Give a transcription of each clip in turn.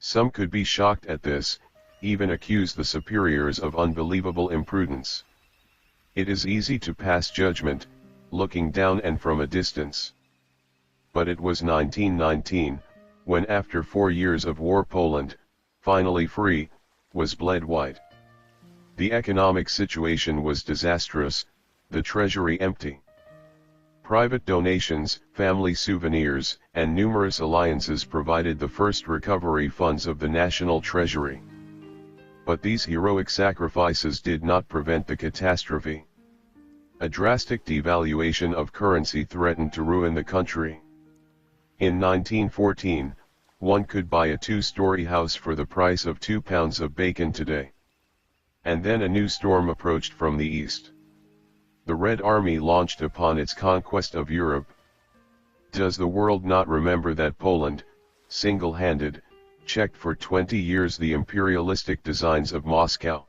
Some could be shocked at this, even accuse the superiors of unbelievable imprudence. It is easy to pass judgment, looking down and from a distance. But it was 1919, when after 4 years of war Poland, finally free, was bled white. The economic situation was disastrous, the treasury empty. Private donations, family souvenirs, and numerous alliances provided the first recovery funds of the national treasury. But these heroic sacrifices did not prevent the catastrophe. A drastic devaluation of currency threatened to ruin the country. In 1914, one could buy a 2-story house for the price of 2 pounds of bacon today. And then a new storm approached from the east. The Red Army launched upon its conquest of Europe. Does the world not remember that Poland, single-handed, checked for 20 years the imperialistic designs of Moscow?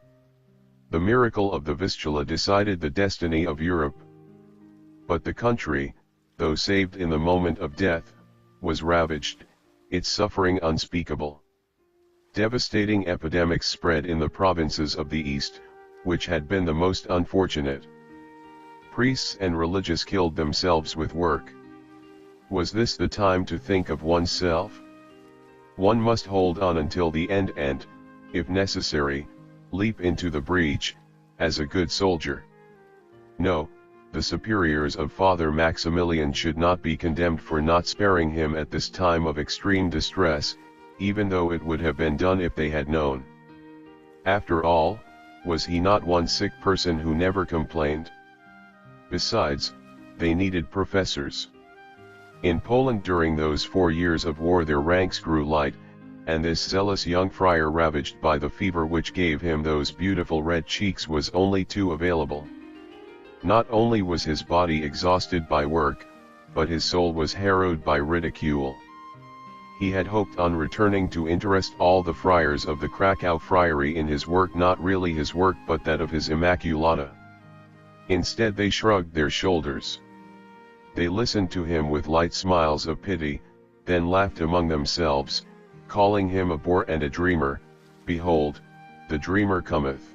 The miracle of the Vistula decided the destiny of Europe. But the country, though saved in the moment of death, was ravaged, its suffering unspeakable. Devastating epidemics spread in the provinces of the East, which had been the most unfortunate. Priests and religious killed themselves with work. Was this the time to think of oneself? One must hold on until the end and, if necessary, leap into the breach, as a good soldier. No, the superiors of Father Maximilian should not be condemned for not sparing him at this time of extreme distress, even though it would have been done if they had known. After all, was he not one sick person who never complained? Besides, they needed professors. In Poland during those 4 years of war their ranks grew light, and this zealous young friar ravaged by the fever which gave him those beautiful red cheeks was only too available. Not only was his body exhausted by work, but his soul was harrowed by ridicule. He had hoped on returning to interest all the friars of the Krakow friary in his work, not really his work but that of his Immaculata. Instead they shrugged their shoulders. They listened to him with light smiles of pity, then laughed among themselves, calling him a bore and a dreamer. Behold, the dreamer cometh.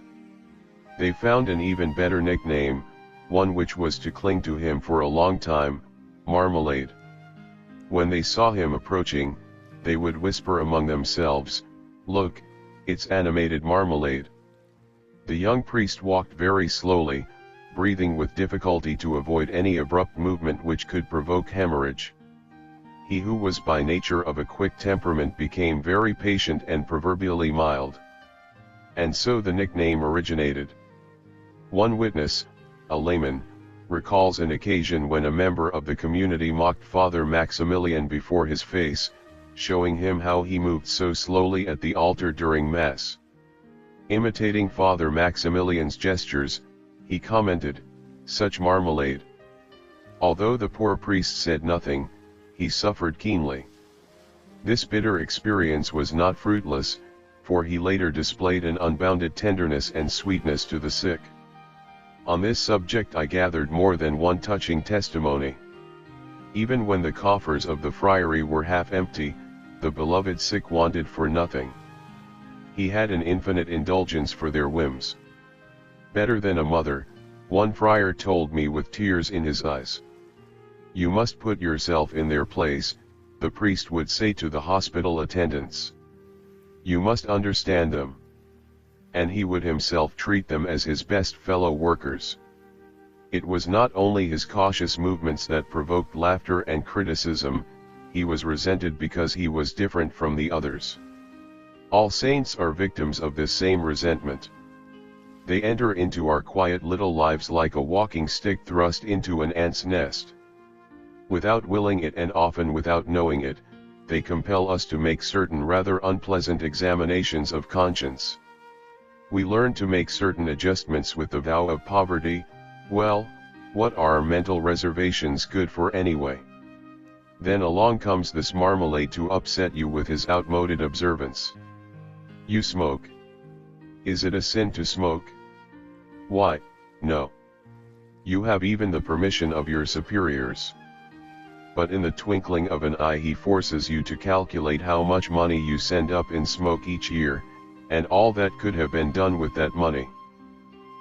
They found an even better nickname, one which was to cling to him for a long time, Marmalade. When they saw him approaching, they would whisper among themselves, "Look, it's animated Marmalade." The young priest walked very slowly, breathing with difficulty to avoid any abrupt movement which could provoke hemorrhage. He who was by nature of a quick temperament became very patient and proverbially mild. And so the nickname originated. One witness, a layman, recalls an occasion when a member of the community mocked Father Maximilian before his face, showing him how he moved so slowly at the altar during Mass. Imitating Father Maximilian's gestures, he commented, "Such marmalade." Although the poor priest said nothing, he suffered keenly. This bitter experience was not fruitless, for he later displayed an unbounded tenderness and sweetness to the sick. On this subject I gathered more than one touching testimony. Even when the coffers of the friary were half empty, the beloved sick wanted for nothing. He had an infinite indulgence for their whims. Better than a mother, one friar told me with tears in his eyes. "You must put yourself in their place," the priest would say to the hospital attendants. "You must understand them." And he would himself treat them as his best fellow workers. It was not only his cautious movements that provoked laughter and criticism, he was resented because he was different from the others. All saints are victims of this same resentment. They enter into our quiet little lives like a walking stick thrust into an ant's nest. Without willing it and often without knowing it, they compel us to make certain rather unpleasant examinations of conscience. We learn to make certain adjustments with the vow of poverty. Well, what are mental reservations good for anyway? Then along comes this marmalade to upset you with his outmoded observance. You smoke. Is it a sin to smoke? Why, no. You have even the permission of your superiors. but in the twinkling of an eye he forces you to calculate how much money you send up in smoke each year, and all that could have been done with that money.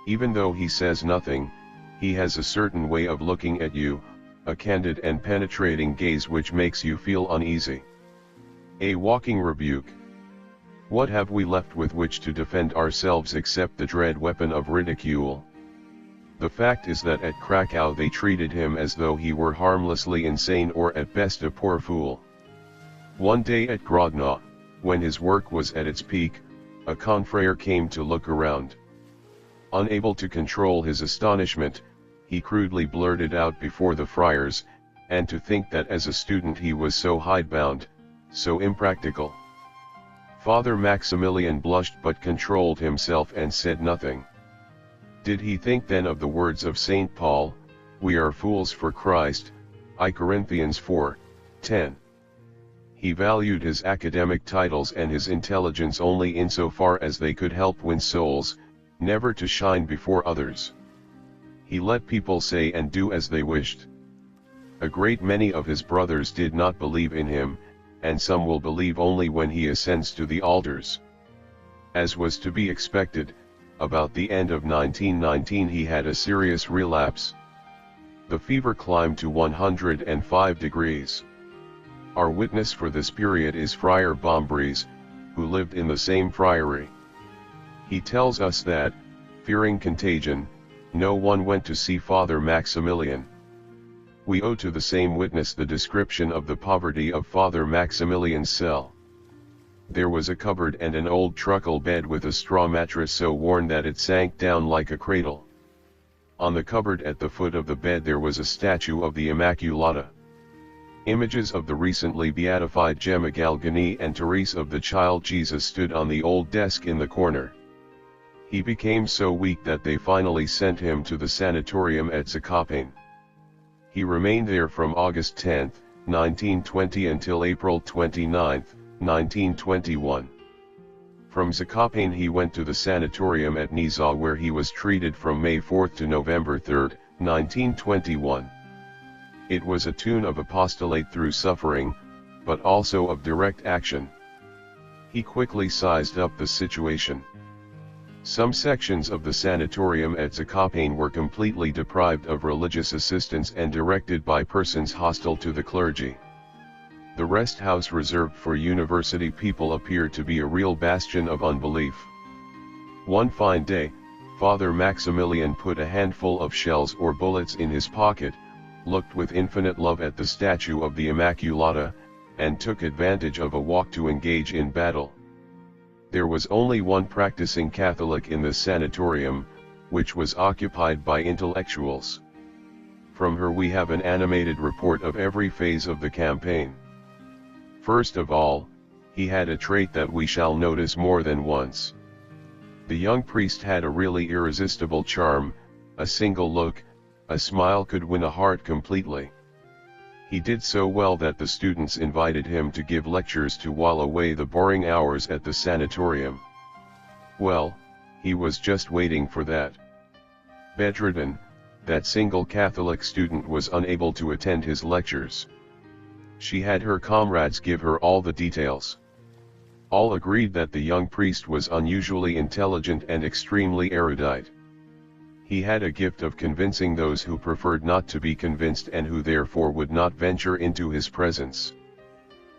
Even though he says nothing, he has a certain way of looking at you, a candid and penetrating gaze which makes you feel uneasy. A walking rebuke. What have we left with which to defend ourselves except the dread weapon of ridicule? The fact is that at Krakow they treated him as though he were harmlessly insane or at best a poor fool. One day at Grodno, when his work was at its peak, a confrere came to look around. Unable to control his astonishment, he crudely blurted out before the friars, and to think that as a student he was so hidebound, so impractical. Father Maximilian blushed but controlled himself and said nothing. Did he think then of the words of St. Paul, "We are fools for Christ," I Corinthians 4:10. He valued his academic titles and his intelligence only insofar as they could help win souls, never to shine before others. He let people say and do as they wished. A great many of his brothers did not believe in him, and some will believe only when he ascends to the altars. As was to be expected, about the end of 1919 he had a serious relapse. The fever climbed to 105 degrees. Our witness for this period is Friar Bombries, who lived in the same friary. He tells us that, fearing contagion, no one went to see Father Maximilian. We owe to the same witness the description of the poverty of Father Maximilian's cell. There was a cupboard and an old truckle bed with a straw mattress so worn that it sank down like a cradle. On the cupboard at the foot of the bed there was a statue of the Immaculata. Images of the recently beatified Gemma Galgani and Therese of the Child Jesus stood on the old desk in the corner. He became so weak that they finally sent him to the sanatorium at Zakopane. He remained there from August 10, 1920 until April 29, 1921. From Zakopane he went to the sanatorium at Nizza where he was treated from May 4 to November 3, 1921. It was a tune of apostolate through suffering, but also of direct action. He quickly sized up the situation. Some sections of the sanatorium at Zakopane were completely deprived of religious assistance and directed by persons hostile to the clergy. The rest house reserved for university people appeared to be a real bastion of unbelief. One fine day, Father Maximilian put a handful of shells or bullets in his pocket, looked with infinite love at the statue of the Immaculata, and took advantage of a walk to engage in battle. There was only one practicing Catholic in the sanatorium, which was occupied by intellectuals. From her we have an animated report of every phase of the campaign. First of all, he had a trait that we shall notice more than once. The young priest had a really irresistible charm, a single look, a smile could win a heart completely. He did so well that the students invited him to give lectures to while away the boring hours at the sanatorium. Well, he was just waiting for that. Bedridden, that single Catholic student was unable to attend his lectures. She had her comrades give her all the details. All agreed that the young priest was unusually intelligent and extremely erudite. He had a gift of convincing those who preferred not to be convinced and who therefore would not venture into his presence.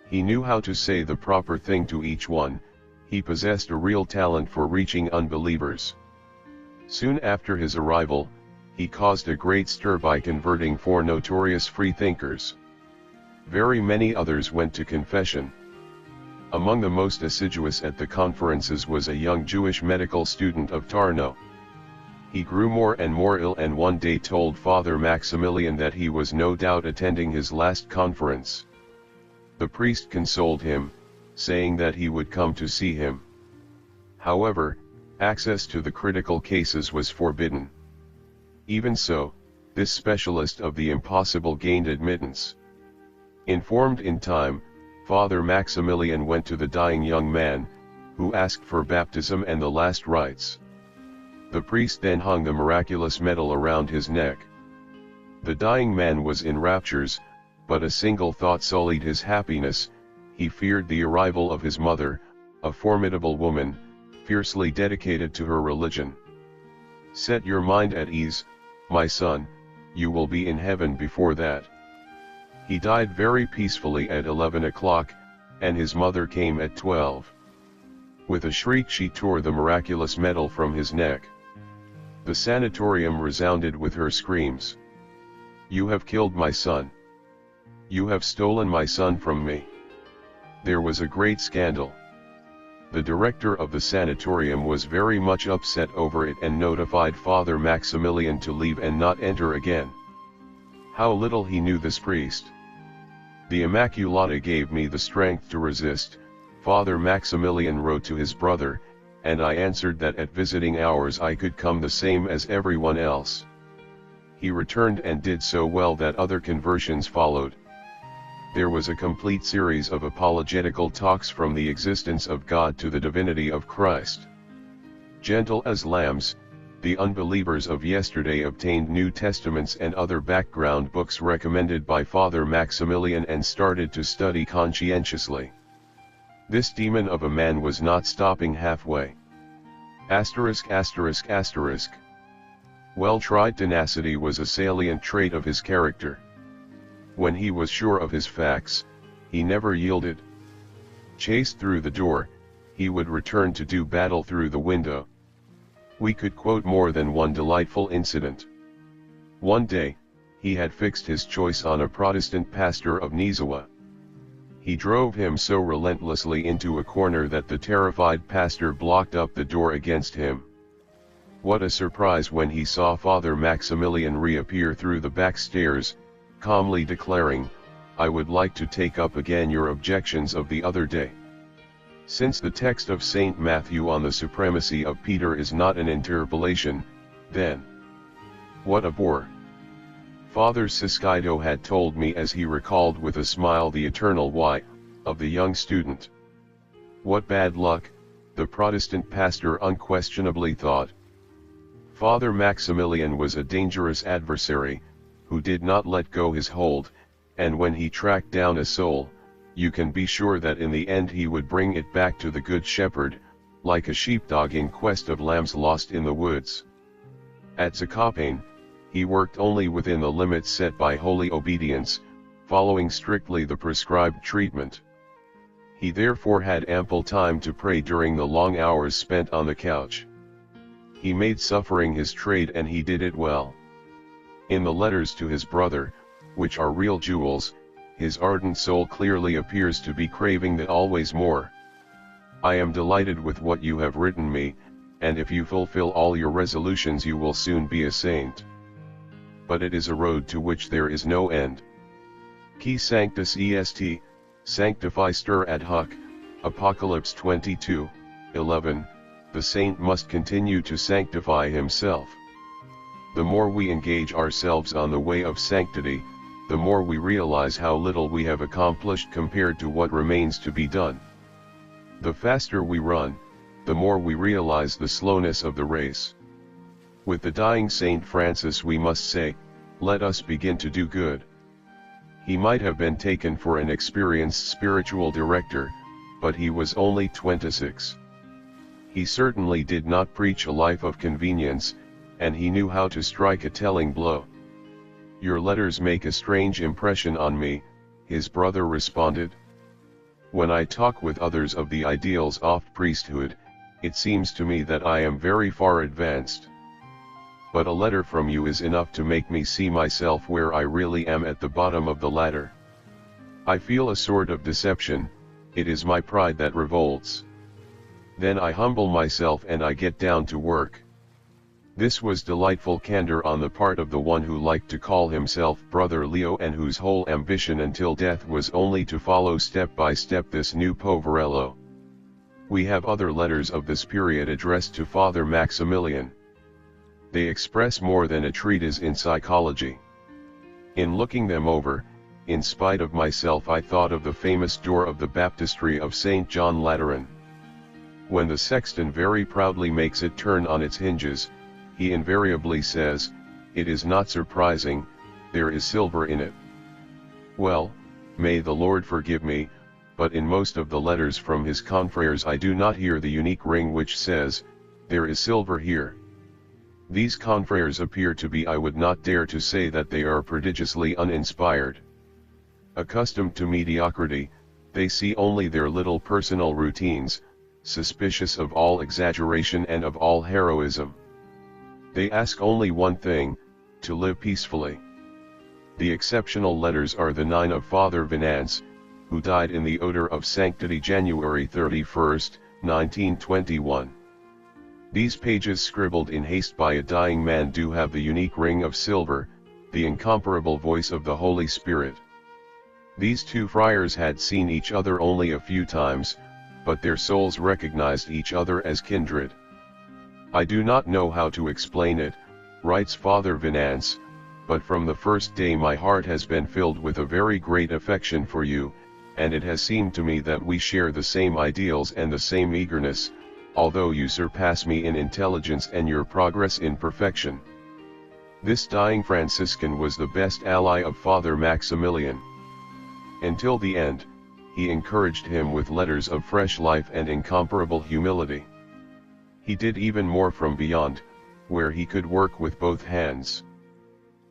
He knew how to say the proper thing to each one. He possessed a real talent for reaching unbelievers. Soon after his arrival, he caused a great stir by converting 4 notorious freethinkers. Very many others went to confession. Among the most assiduous at the conferences was a young Jewish medical student of Tarnow. He grew more and more ill and one day told Father Maximilian that he was no doubt attending his last conference. The priest consoled him, saying that he would come to see him. However, access to the critical cases was forbidden. Even so, this specialist of the impossible gained admittance. Informed in time, Father Maximilian went to the dying young man, who asked for baptism and the last rites. The priest then hung the miraculous medal around his neck. The dying man was in raptures, but a single thought sullied his happiness. He feared the arrival of his mother, a formidable woman, fiercely dedicated to her religion. Set your mind at ease, my son, you will be in heaven before that. He died very peacefully at 11 o'clock, and his mother came at 12. With a shriek she tore the miraculous medal from his neck. The sanatorium resounded with her screams. You have killed my son. You have stolen my son from me. There was a great scandal. The director of the sanatorium was very much upset over it and notified Father Maximilian to leave and not enter again. How little he knew this priest. The Immaculata gave me the strength to resist, Father Maximilian wrote to his brother, and I answered that at visiting hours I could come the same as everyone else. He returned and did so well that other conversions followed. There was a complete series of apologetical talks from the existence of God to the divinity of Christ. Gentle as lambs, the unbelievers of yesterday obtained New Testaments and other background books recommended by Father Maximilian and started to study conscientiously. This demon of a man was not stopping halfway. ******. Well-tried tenacity was a salient trait of his character. When he was sure of his facts, he never yielded. Chased through the door, he would return to do battle through the window. We could quote more than one delightful incident. One day, he had fixed his choice on a Protestant pastor of Niepokalanów. He drove him so relentlessly into a corner that the terrified pastor blocked up the door against him. What a surprise when he saw Father Maximilian reappear through the back stairs, calmly declaring, "I would like to take up again your objections of the other day." Since the text of St. Matthew on the supremacy of Peter is not an interpolation, then what a bore! Father Siskido had told me as he recalled with a smile the eternal why of the young student. What bad luck, the Protestant pastor unquestionably thought. Father Maximilian was a dangerous adversary, who did not let go his hold, and when he tracked down a soul, you can be sure that in the end he would bring it back to the Good Shepherd, like a sheepdog in quest of lambs lost in the woods. At Zakopane, he worked only within the limits set by holy obedience, following strictly the prescribed treatment. He therefore had ample time to pray during the long hours spent on the couch. He made suffering his trade and he did it well. In the letters to his brother, which are real jewels, his ardent soul clearly appears to be craving the always more. I am delighted with what you have written me, and if you fulfill all your resolutions you will soon be a saint. But it is a road to which there is no end. Qui sanctus est, sanctify stir ad hoc, Apocalypse 22:11, the saint must continue to sanctify himself. The more we engage ourselves on the way of sanctity, the more we realize how little we have accomplished compared to what remains to be done. The faster we run, the more we realize the slowness of the race. With the dying Saint Francis we must say, let us begin to do good. He might have been taken for an experienced spiritual director, but he was only 26. He certainly did not preach a life of convenience, and he knew how to strike a telling blow. Your letters make a strange impression on me, his brother responded. When I talk with others of the ideals of priesthood, it seems to me that I am very far advanced. But a letter from you is enough to make me see myself where I really am at the bottom of the ladder. I feel a sort of deception, it is my pride that revolts. Then I humble myself and I get down to work. This was delightful candor on the part of the one who liked to call himself Brother Leo and whose whole ambition until death was only to follow step by step this new Poverello. We have other letters of this period addressed to Father Maximilian. They express more than a treatise in psychology. In looking them over, in spite of myself I thought of the famous door of the baptistry of St. John Lateran. When the sexton very proudly makes it turn on its hinges, he invariably says, "It is not surprising, there is silver in it." Well, may the Lord forgive me, but in most of the letters from his confreres I do not hear the unique ring which says, "There is silver here." These confreres appear to be, I would not dare to say that they are prodigiously uninspired. Accustomed to mediocrity, they see only their little personal routines, suspicious of all exaggeration and of all heroism. They ask only one thing, to live peacefully. The exceptional letters are the 9 of Father Venance, who died in the odor of sanctity January 31, 1921. These pages scribbled in haste by a dying man do have the unique ring of silver, the incomparable voice of the Holy Spirit. These two friars had seen each other only a few times, but their souls recognized each other as kindred. "I do not know how to explain it," writes Father Venance, "but from the first day my heart has been filled with a very great affection for you, and it has seemed to me that we share the same ideals and the same eagerness, although you surpass me in intelligence and your progress in perfection." This dying Franciscan was the best ally of Father Maximilian. Until the end, he encouraged him with letters of fresh life and incomparable humility. He did even more from beyond, where he could work with both hands.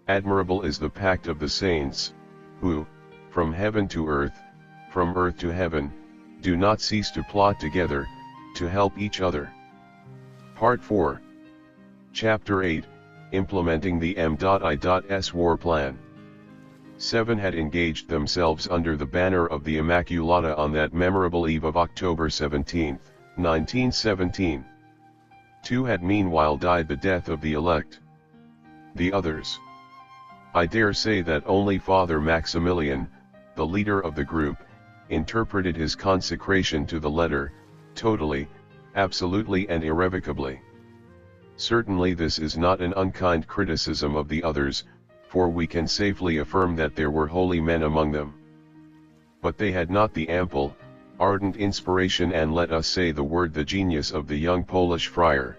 Admirable is the pact of the saints, who, from heaven to earth, from earth to heaven, do not cease to plot together, to help each other. Part 4. Chapter 8, Implementing the M.I.S. War Plan. 7 had engaged themselves under the banner of the Immaculata on that memorable eve of October 17, 1917. 2 had meanwhile died the death of the elect. The others. I dare say that only Father Maximilian, the leader of the group, interpreted his consecration to the letter, totally, absolutely and irrevocably. Certainly this is not an unkind criticism of the others, for we can safely affirm that there were holy men among them. But they had not the ample, ardent inspiration and, let us say the word, the genius of the young Polish friar.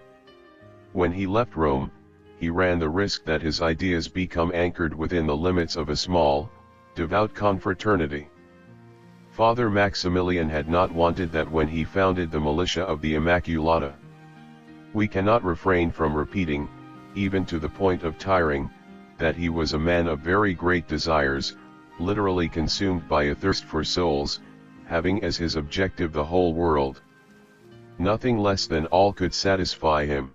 When he left Rome, he ran the risk that his ideas become anchored within the limits of a small, devout confraternity. Father Maximilian had not wanted that when he founded the Militia of the Immaculata. We cannot refrain from repeating, even to the point of tiring, that he was a man of very great desires, literally consumed by a thirst for souls, having as his objective the whole world. Nothing less than all could satisfy him.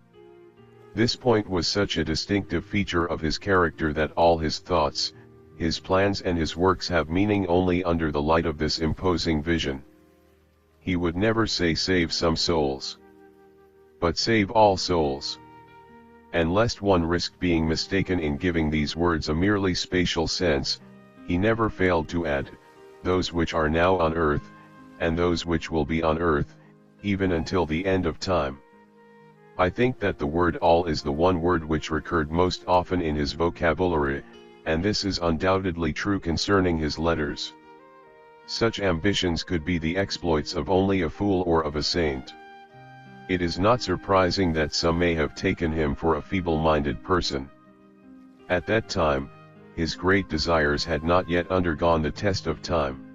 This point was such a distinctive feature of his character that all his thoughts, his plans and his works have meaning only under the light of this imposing vision. He would never say save some souls, but save all souls. And lest one risk being mistaken in giving these words a merely spatial sense, he never failed to add, those which are now on earth, and those which will be on earth, even until the end of time. I think that the word all is the one word which recurred most often in his vocabulary, and this is undoubtedly true concerning his letters. Such ambitions could be the exploits of only a fool or of a saint. It is not surprising that some may have taken him for a feeble-minded person. At that time, his great desires had not yet undergone the test of time.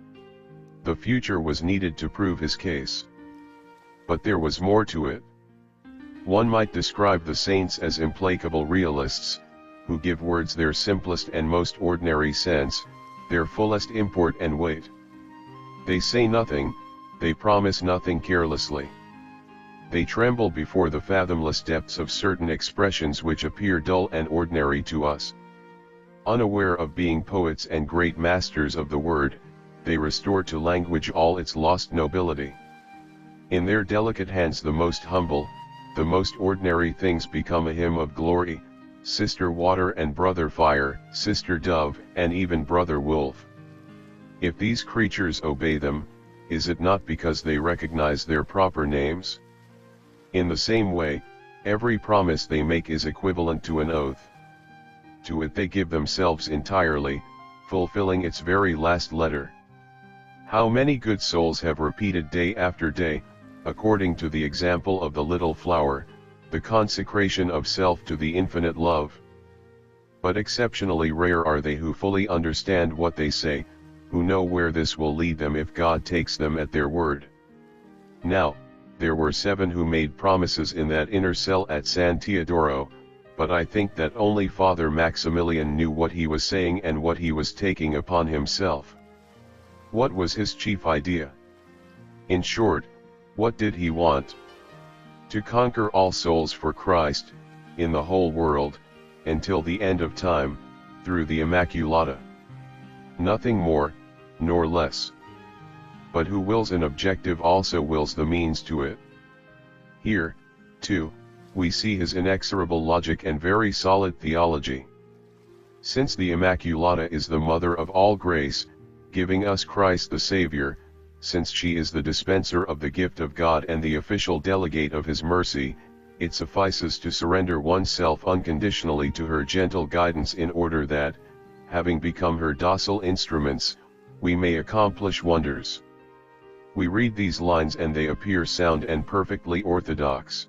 The future was needed to prove his case. But there was more to it. One might describe the saints as implacable realists, who give words their simplest and most ordinary sense, their fullest import and weight. They say nothing, they promise nothing carelessly. They tremble before the fathomless depths of certain expressions which appear dull and ordinary to us. Unaware of being poets and great masters of the word, they restore to language all its lost nobility. In their delicate hands the most humble, the most ordinary things become a hymn of glory, Sister Water and Brother Fire, Sister Dove, and even Brother Wolf. If these creatures obey them, is it not because they recognize their proper names? In the same way, every promise they make is equivalent to an oath. To it they give themselves entirely, fulfilling its very last letter. How many good souls have repeated day after day, according to the example of the little flower, the consecration of self to the infinite love? But exceptionally rare are they who fully understand what they say, who know where this will lead them if God takes them at their word. Now, there were 7 who made promises in that inner cell at San Teodoro, but I think that only Father Maximilian knew what he was saying and what he was taking upon himself. What was his chief idea? In short, what did he want? To conquer all souls for Christ, in the whole world, until the end of time, through the Immaculata. Nothing more, nor less. But who wills an objective also wills the means to it. Here, too, we see his inexorable logic and very solid theology. Since the Immaculata is the mother of all grace, giving us Christ the Savior, since she is the dispenser of the gift of God and the official delegate of his mercy, it suffices to surrender oneself unconditionally to her gentle guidance in order that, having become her docile instruments, we may accomplish wonders. We read these lines and they appear sound and perfectly orthodox.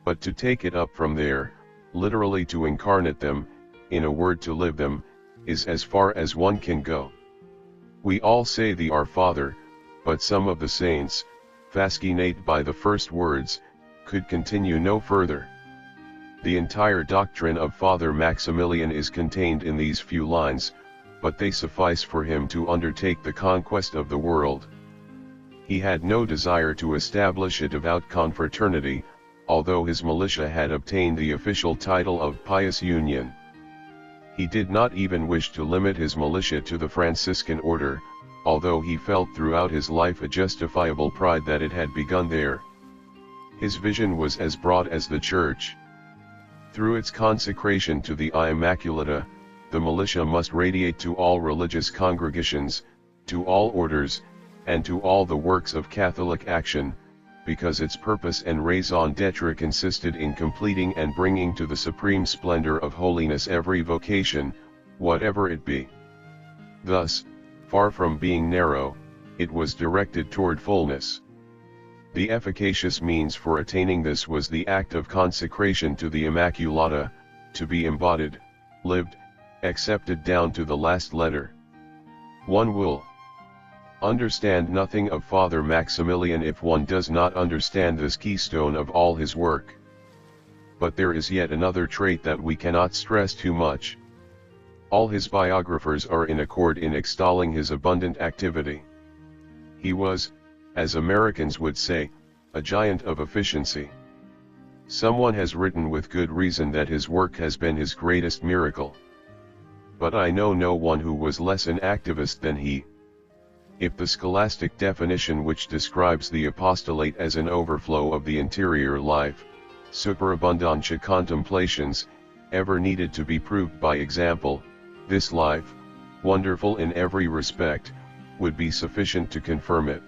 But to take it up from there, literally to incarnate them, in a word to live them, is as far as one can go. We all say the Our Father, but some of the saints, fascinate by the first words, could continue no further. The entire doctrine of Father Maximilian is contained in these few lines, but they suffice for him to undertake the conquest of the world. He had no desire to establish a devout confraternity, although his militia had obtained the official title of Pious Union. He did not even wish to limit his militia to the Franciscan order, although he felt throughout his life a justifiable pride that it had begun there. His vision was as broad as the Church. Through its consecration to the Immaculata, the militia must radiate to all religious congregations, to all orders, and to all the works of Catholic action, because its purpose and raison d'etre consisted in completing and bringing to the supreme splendor of holiness every vocation, whatever it be. Thus, far from being narrow, it was directed toward fullness. The efficacious means for attaining this was the act of consecration to the Immaculata, to be embodied, lived, accepted down to the last letter. One will understand nothing of Father Maximilian if one does not understand this keystone of all his work. But there is yet another trait that we cannot stress too much. All his biographers are in accord in extolling his abundant activity. He was, as Americans would say, a giant of efficiency. Someone has written with good reason that his work has been his greatest miracle. But I know no one who was less an activist than he. If the scholastic definition which describes the apostolate as an overflow of the interior life, superabundantia contemplations, ever needed to be proved by example, this life, wonderful in every respect, would be sufficient to confirm it.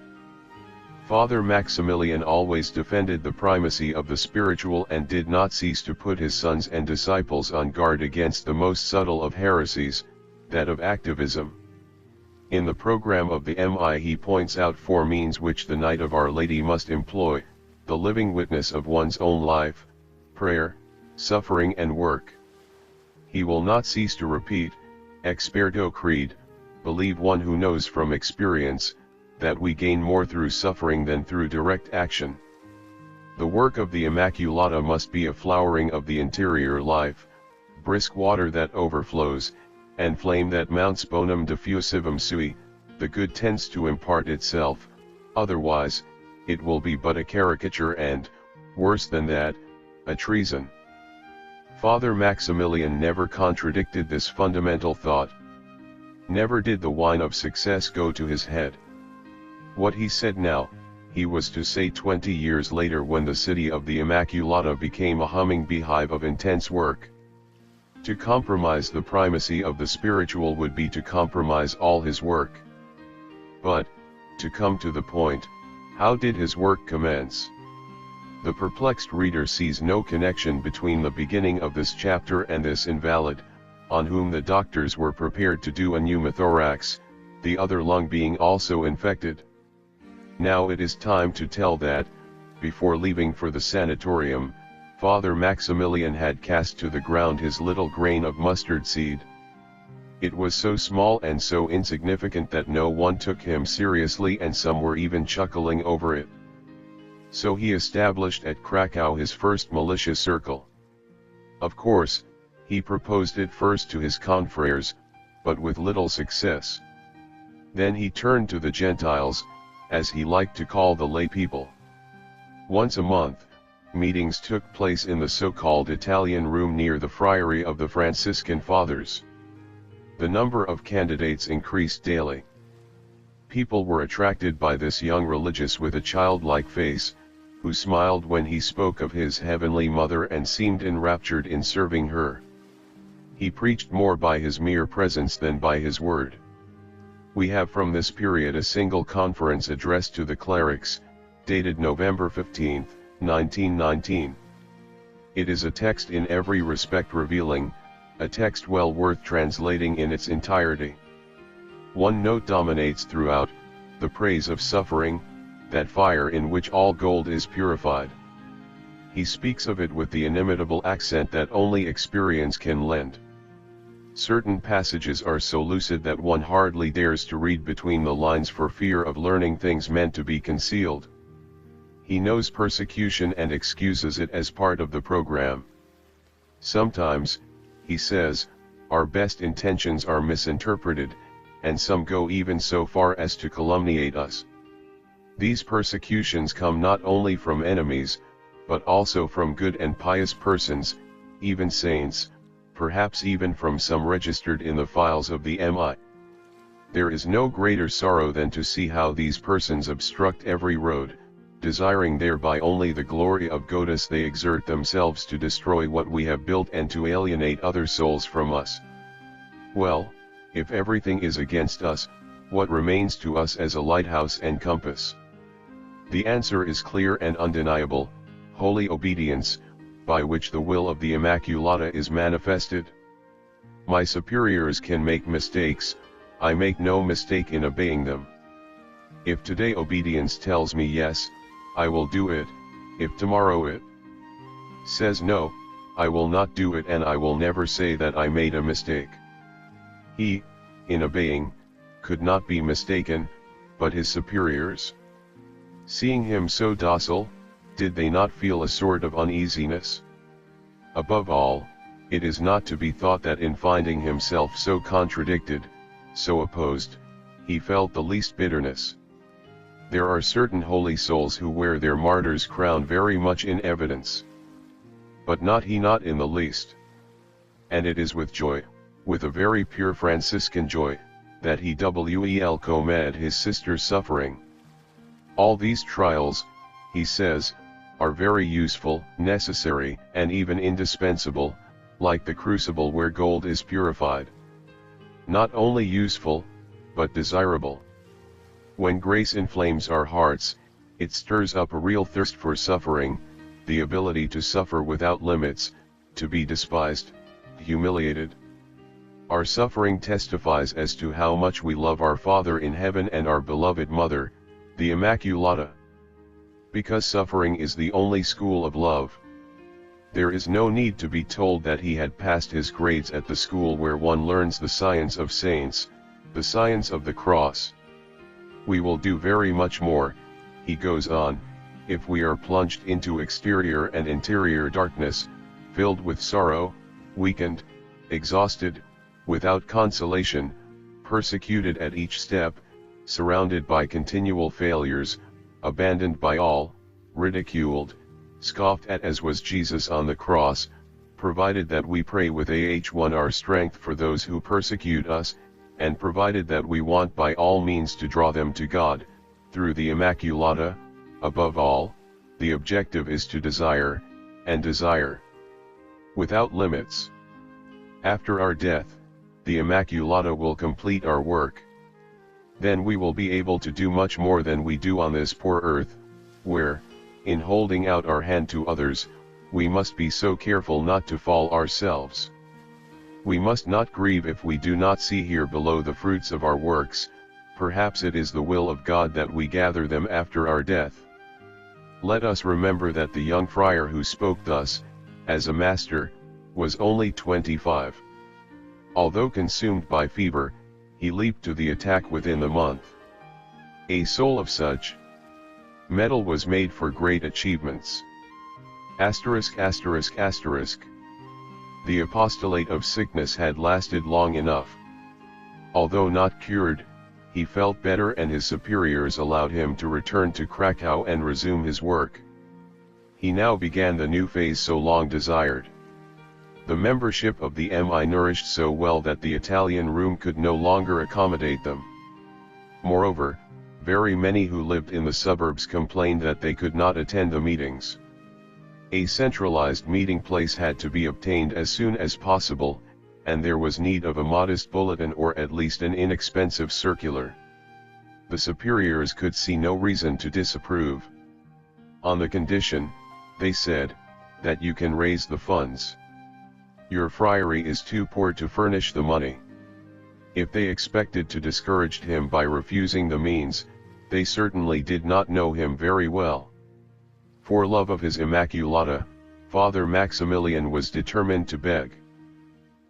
Father Maximilian always defended the primacy of the spiritual and did not cease to put his sons and disciples on guard against the most subtle of heresies, that of activism. In the program of the MI he points out 4 means which the Knight of Our Lady must employ: the living witness of one's own life, prayer, suffering and work. He will not cease to repeat, experto creed, believe one who knows from experience, that we gain more through suffering than through direct action. The work of the Immaculata must be a flowering of the interior life, brisk water that overflows, and flame that mounts bonum diffusivum sui. The good tends to impart itself, otherwise, it will be but a caricature and, worse than that, a treason. Father Maximilian never contradicted this fundamental thought. Never did the wine of success go to his head. What he said now, he was to say 20 years later when the city of the Immaculata became a humming beehive of intense work. To compromise the primacy of the spiritual would be to compromise all his work. But, to come to the point, how did his work commence? The perplexed reader sees no connection between the beginning of this chapter and this invalid, on whom the doctors were prepared to do a pneumothorax, the other lung being also infected. Now it is time to tell that, before leaving for the sanatorium, Father Maximilian had cast to the ground his little grain of mustard seed. It was so small and so insignificant that no one took him seriously, and some were even chuckling over it. So he established at Krakow his first militia circle. Of course, he proposed it first to his confreres, but with little success. Then he turned to the Gentiles, as he liked to call the lay people. Once a month, meetings took place in the so-called Italian room near the friary of the Franciscan Fathers. The number of candidates increased daily. People were attracted by this young religious with a childlike face, who smiled when he spoke of his heavenly mother and seemed enraptured in serving her. He preached more by his mere presence than by his word. We have from this period a single conference addressed to the clerics, dated November 15, 1919. It is a text in every respect revealing, a text well worth translating in its entirety. One note dominates throughout, the praise of suffering, that fire in which all gold is purified. He speaks of it with the inimitable accent that only experience can lend. Certain passages are so lucid that one hardly dares to read between the lines for fear of learning things meant to be concealed. He knows persecution and excuses it as part of the program. Sometimes, he says, our best intentions are misinterpreted, and some go even so far as to calumniate us. These persecutions come not only from enemies, but also from good and pious persons, even saints, perhaps even from some registered in the files of the MI. There is no greater sorrow than to see how these persons obstruct every road, desiring thereby only the glory of God as they exert themselves to destroy what we have built and to alienate other souls from us. Well, if everything is against us, what remains to us as a lighthouse and compass? The answer is clear and undeniable: holy obedience, by which the will of the Immaculata is manifested. My superiors can make mistakes, I make no mistake in obeying them. If today obedience tells me yes, I will do it; if tomorrow it says no, I will not do it, and I will never say that I made a mistake. He, in obeying, could not be mistaken, but his superiors. Seeing him so docile, did they not feel a sort of uneasiness? Above all, it is not to be thought that in finding himself so contradicted, so opposed, he felt the least bitterness. There are certain holy souls who wear their martyr's crown very much in evidence. But not he, not in the least. And it is with joy, with a very pure Franciscan joy, that he welcomed his sister's suffering. All these trials, he says, are very useful, necessary, and even indispensable, like the crucible where gold is purified. Not only useful, but desirable. When grace inflames our hearts, it stirs up a real thirst for suffering, the ability to suffer without limits, to be despised, humiliated. Our suffering testifies as to how much we love our Father in heaven and our beloved Mother, the Immaculata. Because suffering is the only school of love. There is no need to be told that he had passed his grades at the school where one learns the science of saints, the science of the cross. We will do very much more, he goes on, if we are plunged into exterior and interior darkness, filled with sorrow, weakened, exhausted, without consolation, persecuted at each step, surrounded by continual failures, abandoned by all, ridiculed, scoffed at as was Jesus on the cross, provided that we pray with one our strength for those who persecute us, and provided that we want by all means to draw them to God, through the Immaculata. Above all, the objective is to desire, and desire without limits. After our death, the Immaculata will complete our work. Then we will be able to do much more than we do on this poor earth, where, in holding out our hand to others, we must be so careful not to fall ourselves. We must not grieve if we do not see here below the fruits of our works. Perhaps it is the will of God that we gather them after our death. Let us remember that the young friar who spoke thus, as a master, was only 25. Although consumed by fever, he leaped to the attack within the month. A soul of such metal was made for great achievements. *******. The apostolate of sickness had lasted long enough. Although not cured, he felt better and his superiors allowed him to return to Krakow and resume his work. He now began the new phase so long desired. The membership of the MI nourished so well that the Italian room could no longer accommodate them. Moreover, very many who lived in the suburbs complained that they could not attend the meetings. A centralized meeting place had to be obtained as soon as possible, and there was need of a modest bulletin or at least an inexpensive circular. The superiors could see no reason to disapprove. On the condition, they said, that you can raise the funds. Your friary is too poor to furnish the money. If they expected to discourage him by refusing the means, they certainly did not know him very well. For love of his Immaculata, Father Maximilian was determined to beg.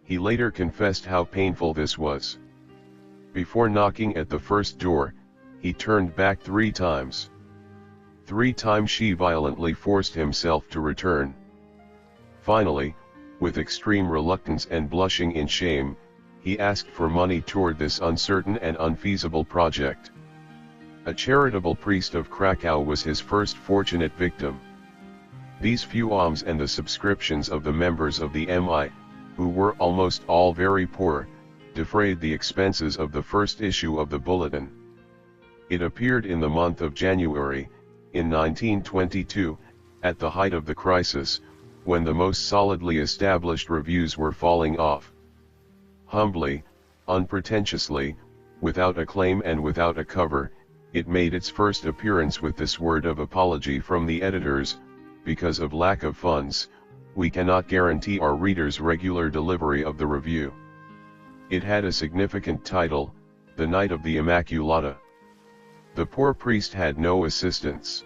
He later confessed how painful this was. Before knocking at the first door, he turned back 3 times. 3 times she violently forced himself to return. Finally, with extreme reluctance and blushing in shame, he asked for money toward this uncertain and unfeasible project. A charitable priest of Krakow was his first fortunate victim. These few alms and the subscriptions of the members of the MI, who were almost all very poor, defrayed the expenses of the first issue of the bulletin. It appeared in the month of January, in 1922, at the height of the crisis, when the most solidly established reviews were falling off. Humbly, unpretentiously, without a claim and without a cover, it made its first appearance with this word of apology from the editors: because of lack of funds, we cannot guarantee our readers regular delivery of the review. It had a significant title, The Night of the Immaculata. The poor priest had no assistants.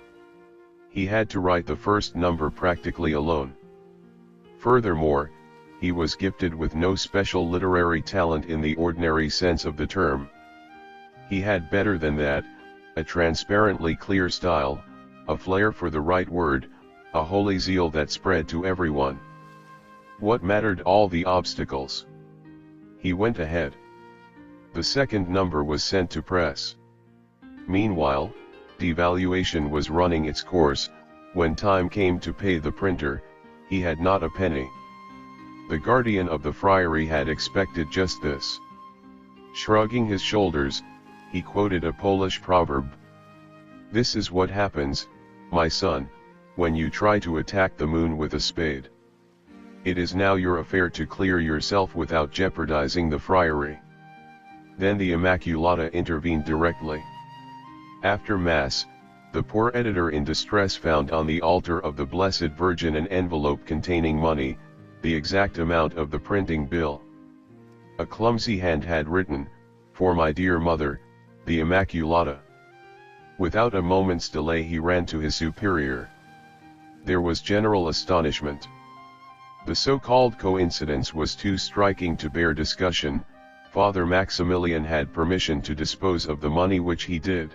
He had to write the first number practically alone. Furthermore, he was gifted with no special literary talent in the ordinary sense of the term. He had better than that, a transparently clear style, a flair for the right word, a holy zeal that spread to everyone. What mattered all the obstacles? He went ahead. The second number was sent to press. Meanwhile, devaluation was running its course. When time came to pay the printer, he had not a penny. The guardian of the friary had expected just this. Shrugging his shoulders, he quoted a Polish proverb. "This is what happens, my son, when you try to attack the moon with a spade. It is now your affair to clear yourself without jeopardizing the friary." Then the Immaculata intervened directly. After Mass, the poor editor in distress found on the altar of the Blessed Virgin an envelope containing money, the exact amount of the printing bill. A clumsy hand had written, "For my dear mother, the Immaculata." Without a moment's delay he ran to his superior. There was general astonishment. The so-called coincidence was too striking to bear discussion. Father Maximilian had permission to dispose of the money, which he did.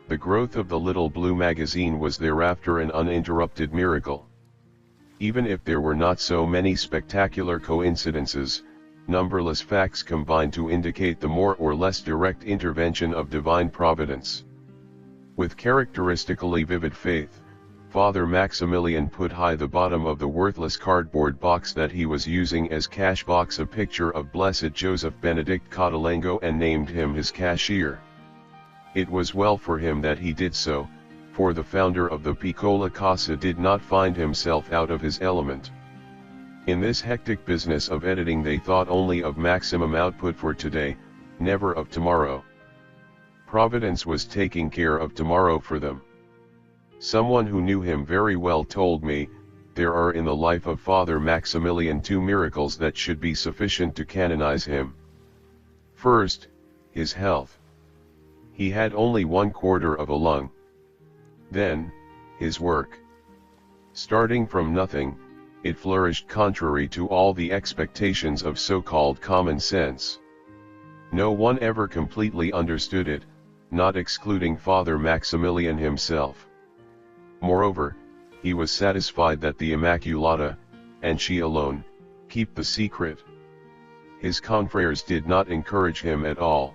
The growth of the little blue magazine was thereafter an uninterrupted miracle. Even if there were not so many spectacular coincidences, numberless facts combined to indicate the more or less direct intervention of divine providence. With characteristically vivid faith, Father Maximilian put high the bottom of the worthless cardboard box that he was using as cash box a picture of Blessed Joseph Benedict Cotalengo and named him his cashier. It was well for him that he did so, for the founder of the Piccola Casa did not find himself out of his element. In this hectic business of editing they thought only of maximum output for today, never of tomorrow. Providence was taking care of tomorrow for them. Someone who knew him very well told me, there are in the life of Father Maximilian 2 miracles that should be sufficient to canonize him. First, his health. He had only 1/4 of a lung. Then, his work. Starting from nothing, it flourished contrary to all the expectations of so-called common sense. No one ever completely understood it, not excluding Father Maximilian himself. Moreover, he was satisfied that the Immaculata, and she alone, keep the secret. His confreres did not encourage him at all.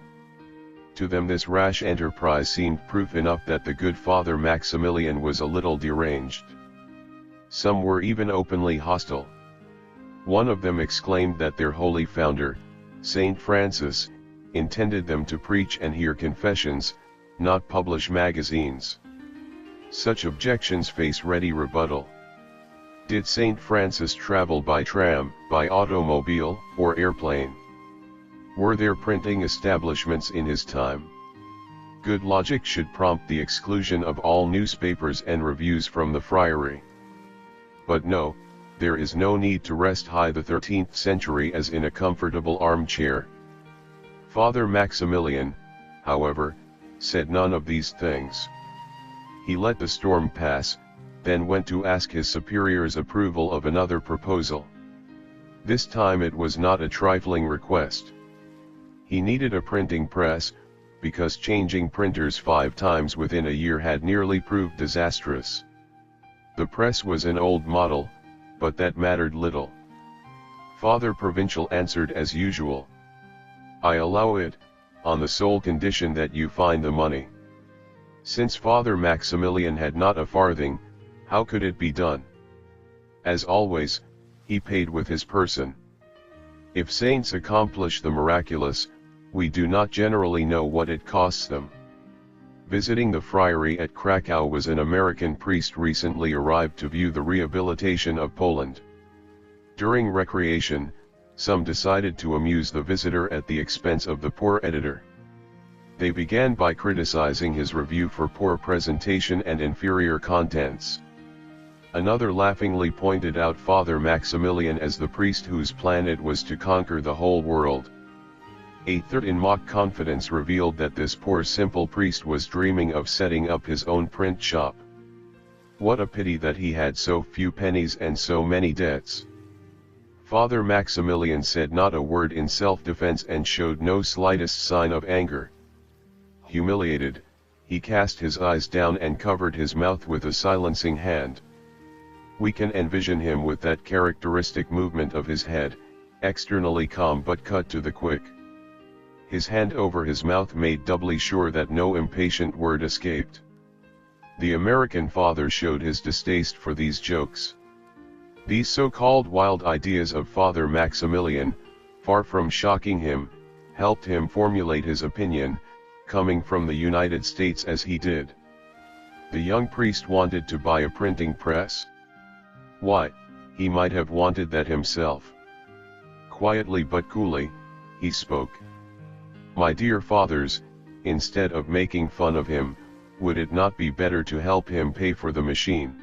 To them this rash enterprise seemed proof enough that the good Father Maximilian was a little deranged. Some were even openly hostile. One of them exclaimed that their holy founder, Saint Francis, intended them to preach and hear confessions, not publish magazines. Such objections face ready rebuttal. Did Saint Francis travel by tram, by automobile, or airplane? Were there printing establishments in his time? Good logic should prompt the exclusion of all newspapers and reviews from the friary. But no, there is no need to rest high the 13th century as in a comfortable armchair. Father Maximilian, however, said none of these things. He let the storm pass, then went to ask his superior's approval of another proposal. This time it was not a trifling request. He needed a printing press, because changing printers 5 times within a year had nearly proved disastrous. The press was an old model, but that mattered little. Father Provincial answered as usual. I allow it, on the sole condition that you find the money. Since Father Maximilian had not a farthing, how could it be done? As always, he paid with his person. If saints accomplish the miraculous, we do not generally know what it costs them. Visiting the friary at Krakow was an American priest recently arrived to view the rehabilitation of Poland. During recreation, some decided to amuse the visitor at the expense of the poor editor. They began by criticizing his review for poor presentation and inferior contents. Another laughingly pointed out Father Maximilian as the priest whose plan it was to conquer the whole world. A third in mock confidence revealed that this poor simple priest was dreaming of setting up his own print shop. What a pity that he had so few pennies and so many debts. Father Maximilian said not a word in self-defense and showed no slightest sign of anger. Humiliated, he cast his eyes down and covered his mouth with a silencing hand. We can envision him with that characteristic movement of his head, externally calm but cut to the quick. His hand over his mouth made doubly sure that no impatient word escaped. The American father showed his distaste for these jokes. These so-called wild ideas of Father Maximilian, far from shocking him, helped him formulate his opinion, coming from the United States as he did. The young priest wanted to buy a printing press. Why, he might have wanted that himself. Quietly but coolly, he spoke. My dear fathers, instead of making fun of him, would it not be better to help him pay for the machine?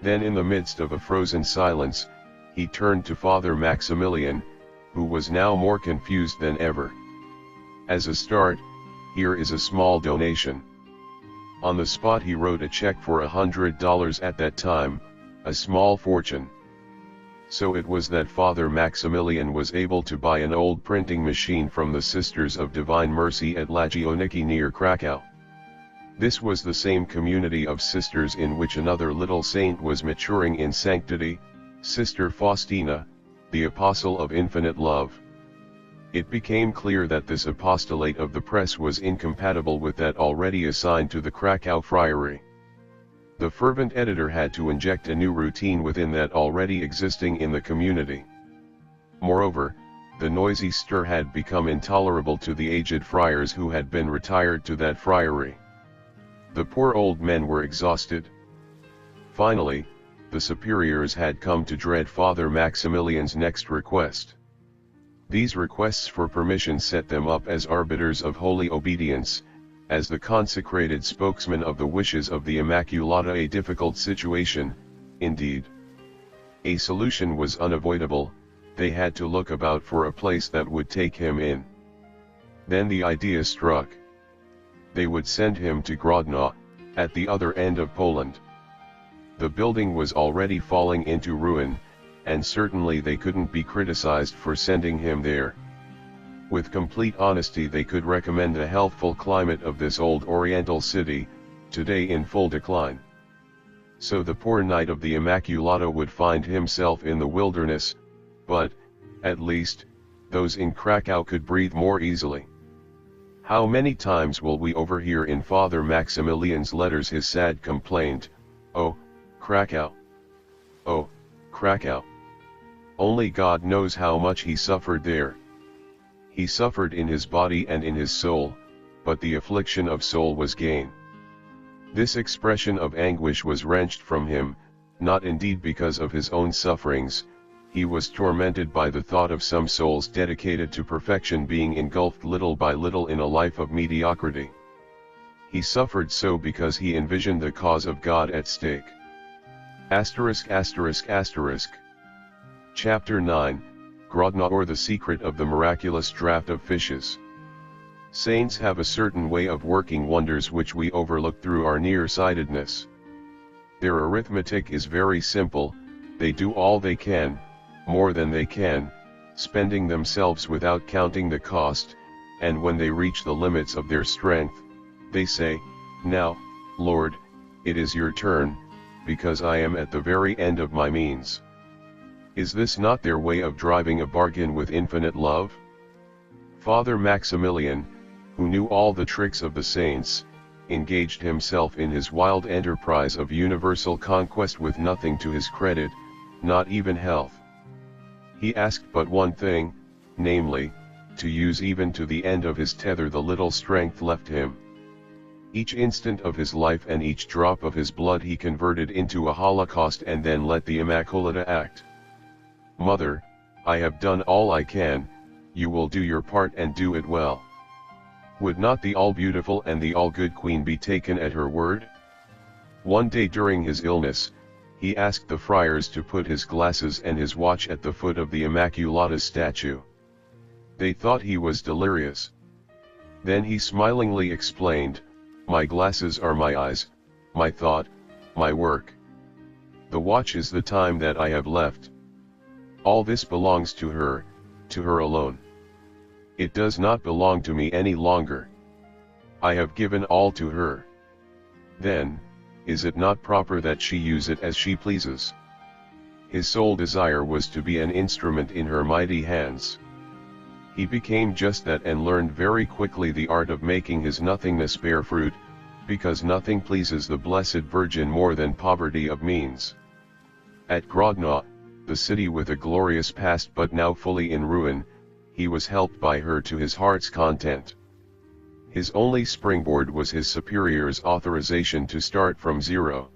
Then in the midst of a frozen silence, he turned to Father Maximilian, who was now more confused than ever. As a start, here is a small donation. On the spot he wrote a check for $100 at that time, a small fortune. So it was that Father Maximilian was able to buy an old printing machine from the Sisters of Divine Mercy at Legioniki near Krakow. This was the same community of sisters in which another little saint was maturing in sanctity, Sister Faustina, the Apostle of Infinite Love. It became clear that this apostolate of the press was incompatible with that already assigned to the Krakow friary. The fervent editor had to inject a new routine within that already existing in the community. Moreover, the noisy stir had become intolerable to the aged friars who had been retired to that friary. The poor old men were exhausted. Finally, the superiors had come to dread Father Maximilian's next request. These requests for permission set them up as arbiters of holy obedience, as the consecrated spokesman of the wishes of the Immaculata. A difficult situation, indeed. A solution was unavoidable, they had to look about for a place that would take him in. Then the idea struck. They would send him to Grodno, at the other end of Poland. The building was already falling into ruin, and certainly they couldn't be criticized for sending him there. With complete honesty they could recommend the healthful climate of this old Oriental city, today in full decline. So the poor knight of the Immaculata would find himself in the wilderness, but, at least, those in Krakow could breathe more easily. How many times will we overhear in Father Maximilian's letters his sad complaint, "Oh, Krakow! Oh, Krakow!" Only God knows how much he suffered there. He suffered in his body and in his soul, but the affliction of soul was gain. This expression of anguish was wrenched from him, not indeed because of his own sufferings. He was tormented by the thought of some souls dedicated to perfection being engulfed little by little in a life of mediocrity. He suffered so because he envisioned the cause of God at stake. Chapter 9, Grodno, or the Secret of the Miraculous Draught of Fishes. Saints have a certain way of working wonders which we overlook through our nearsightedness. Their arithmetic is very simple. They do all they can, more than they can, spending themselves without counting the cost, and when they reach the limits of their strength, they say, "Now, Lord, it is your turn, because I am at the very end of my means." Is this not their way of driving a bargain with infinite love? Father Maximilian, who knew all the tricks of the saints, engaged himself in his wild enterprise of universal conquest with nothing to his credit, not even health. He asked but one thing, namely, to use even to the end of his tether the little strength left him. Each instant of his life and each drop of his blood he converted into a holocaust and then let the Immaculata act. "Mother, I have done all I can, you will do your part and do it well." Would not the all-beautiful and the all-good Queen be taken at her word? One day during his illness, he asked the friars to put his glasses and his watch at the foot of the Immaculata statue. They thought he was delirious. Then he smilingly explained, "My glasses are my eyes, my thought, my work. The watch is the time that I have left. All this belongs to her alone. It does not belong to me any longer. I have given all to her. Then, is it not proper that she use it as she pleases?" His sole desire was to be an instrument in her mighty hands. He became just that and learned very quickly the art of making his nothingness bear fruit, because nothing pleases the Blessed Virgin more than poverty of means. At Grodno, the city with a glorious past but now fully in ruin, he was helped by her to his heart's content. His only springboard was his superior's authorization to start from zero.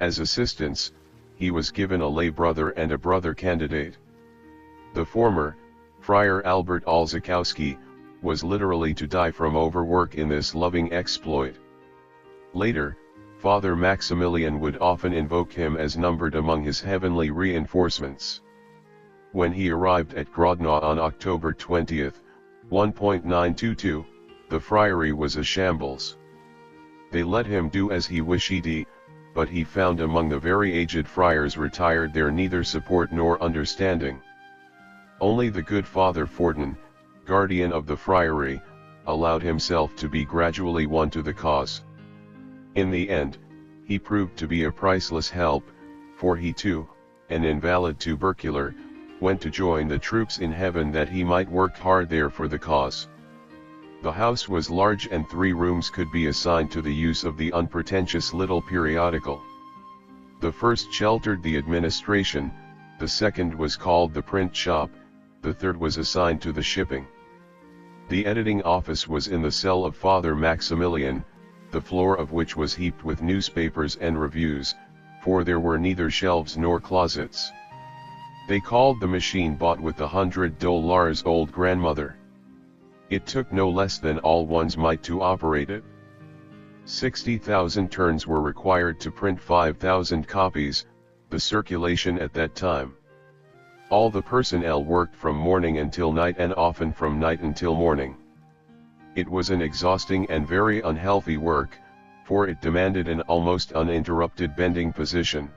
As assistants, he was given a lay brother and a brother candidate. The former, Friar Albert Olzakowski, was literally to die from overwork in this loving exploit. Later, Father Maximilian would often invoke him as numbered among his heavenly reinforcements. When he arrived at Grodno on October 20, 1922, the friary was a shambles. They let him do as he wished, but he found among the very aged friars retired there neither support nor understanding. Only the good Father Fortin, guardian of the friary, allowed himself to be gradually won to the cause. In the end, he proved to be a priceless help, for he too, an invalid tubercular, went to join the troops in heaven that he might work hard there for the cause. The house was large and 3 rooms could be assigned to the use of the unpretentious little periodical. The first sheltered the administration, the second was called the print shop, the third was assigned to the shipping. The editing office was in the cell of Father Maximilian, the floor of which was heaped with newspapers and reviews, for there were neither shelves nor closets. They called the machine bought with the $100 old grandmother. It took no less than all one's might to operate it. 60,000 turns were required to print 5,000 copies, the circulation at that time. All the personnel worked from morning until night and often from night until morning. It was an exhausting and very unhealthy work, for it demanded an almost uninterrupted bending position.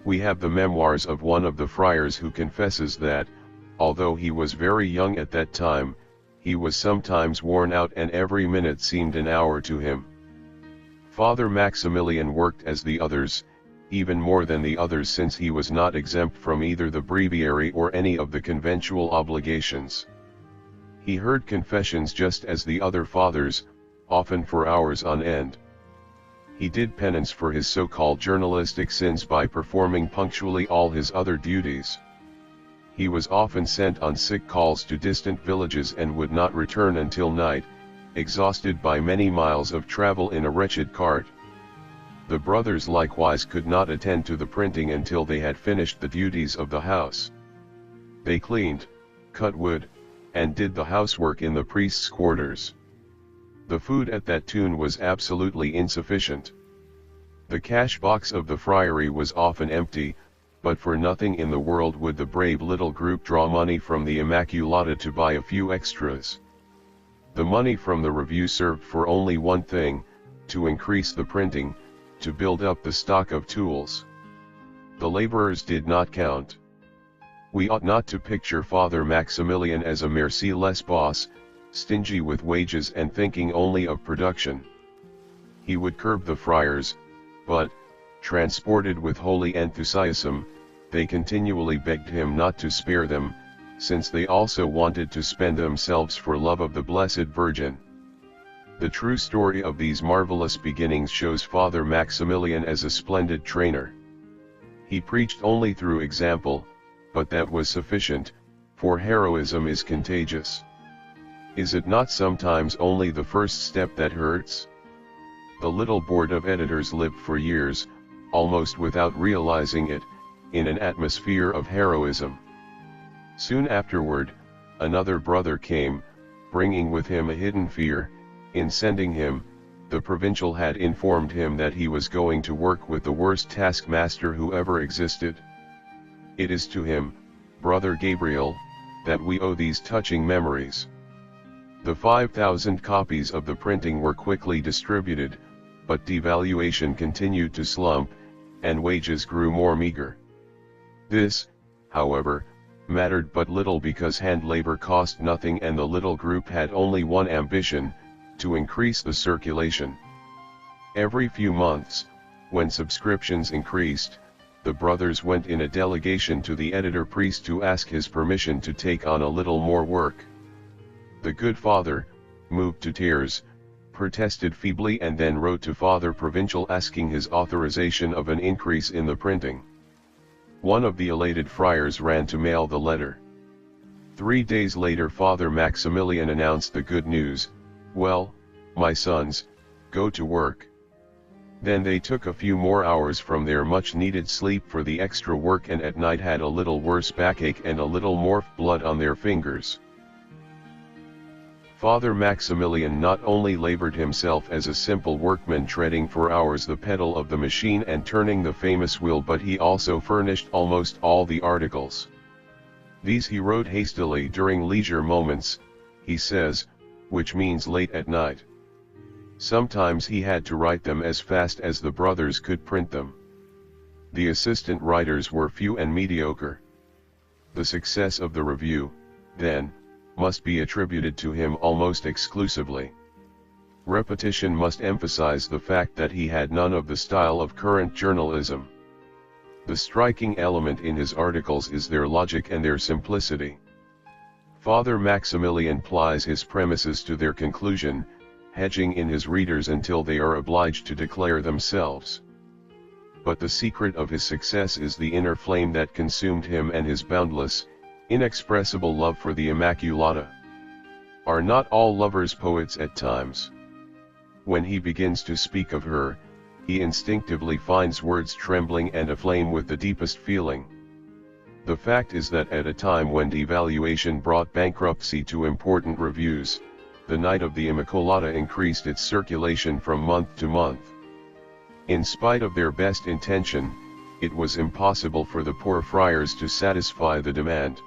We have the memoirs of one of the friars who confesses that, although he was very young at that time, he was sometimes worn out and every minute seemed an hour to him. Father Maximilian worked as the others, even more than the others, since he was not exempt from either the breviary or any of the conventual obligations. He heard confessions just as the other fathers, often for hours on end. He did penance for his so-called journalistic sins by performing punctually all his other duties. He was often sent on sick calls to distant villages and would not return until night, exhausted by many miles of travel in a wretched cart. The brothers likewise could not attend to the printing until they had finished the duties of the house. They cleaned, cut wood, and did the housework in the priest's quarters. The food at that tune was absolutely insufficient. The cash box of the friary was often empty, but for nothing in the world would the brave little group draw money from the Immaculata to buy a few extras. The money from the review served for only one thing, to increase the printing, to build up the stock of tools. The laborers did not count. We ought not to picture Father Maximilian as a merciless boss, stingy with wages and thinking only of production. He would curb the friars, but, transported with holy enthusiasm, they continually begged him not to spare them, since they also wanted to spend themselves for love of the Blessed Virgin. The true story of these marvelous beginnings shows Father Maximilian as a splendid trainer. He preached only through example, but that was sufficient, for heroism is contagious. Is it not sometimes only the first step that hurts? The little board of editors lived for years, almost without realizing it, in an atmosphere of heroism. Soon afterward, another brother came, bringing with him a hidden fear. In sending him, the provincial had informed him that he was going to work with the worst taskmaster who ever existed. It is to him, Brother Gabriel, that we owe these touching memories. The 5,000 copies of the printing were quickly distributed, but devaluation continued to slump, and wages grew more meager. This, however, mattered but little because hand labor cost nothing and the little group had only one ambition, to increase the circulation. Every few months, when subscriptions increased, the brothers went in a delegation to the editor priest to ask his permission to take on a little more work. The good father, moved to tears, protested feebly and then wrote to Father Provincial asking his authorization of an increase in the printing. One of the elated friars ran to mail the letter. 3 days later Father Maximilian announced the good news: "Well, my sons, go to work." Then they took a few more hours from their much-needed sleep for the extra work and at night had a little worse backache and a little more blood on their fingers. Father Maximilian not only labored himself as a simple workman treading for hours the pedal of the machine and turning the famous wheel, but he also furnished almost all the articles. These he wrote hastily during leisure moments, he says, which means late at night. Sometimes he had to write them as fast as the brothers could print them. The assistant writers were few and mediocre. The success of the review, then, must be attributed to him almost exclusively. Repetition must emphasize the fact that he had none of the style of current journalism. The striking element in his articles is their logic and their simplicity. Father Maximilian plies his premises to their conclusion, hedging in his readers until they are obliged to declare themselves. But the secret of his success is the inner flame that consumed him and his boundless, inexpressible love for the Immaculata. Are not all lovers poets at times? When he begins to speak of her, he instinctively finds words trembling and aflame with the deepest feeling. The fact is that at a time when devaluation brought bankruptcy to important reviews, the Night of the Immaculata increased its circulation from month to month. In spite of their best intention, it was impossible for the poor friars to satisfy the demand.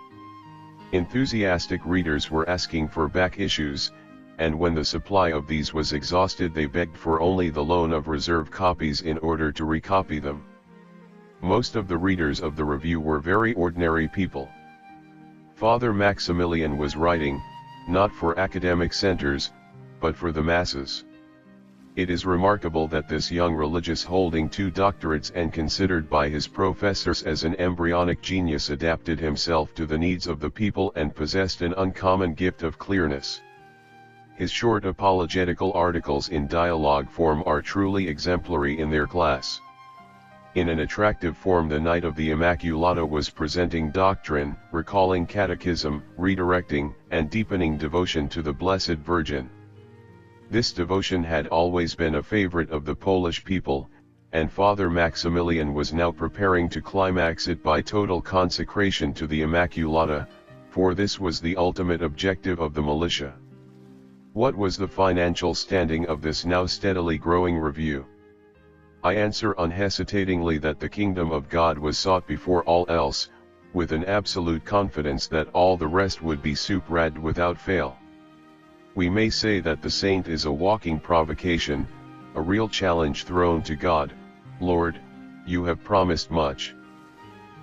Enthusiastic readers were asking for back issues, and when the supply of these was exhausted they begged for only the loan of reserve copies in order to recopy them. Most of the readers of the review were very ordinary people. Father Maximilian was writing, not for academic centers, but for the masses. It is remarkable that this young religious holding 2 doctorates and considered by his professors as an embryonic genius adapted himself to the needs of the people and possessed an uncommon gift of clearness. His short apologetical articles in dialogue form are truly exemplary in their class. In an attractive form, the Night of the Immaculata was presenting doctrine, recalling catechism, redirecting, and deepening devotion to the Blessed Virgin. This devotion had always been a favorite of the Polish people, and Father Maximilian was now preparing to climax it by total consecration to the Immaculata, for this was the ultimate objective of the militia. What was the financial standing of this now steadily growing review? I answer unhesitatingly that the kingdom of God was sought before all else, with an absolute confidence that all the rest would be superadded without fail. We may say that the saint is a walking provocation, a real challenge thrown to God. Lord, you have promised much.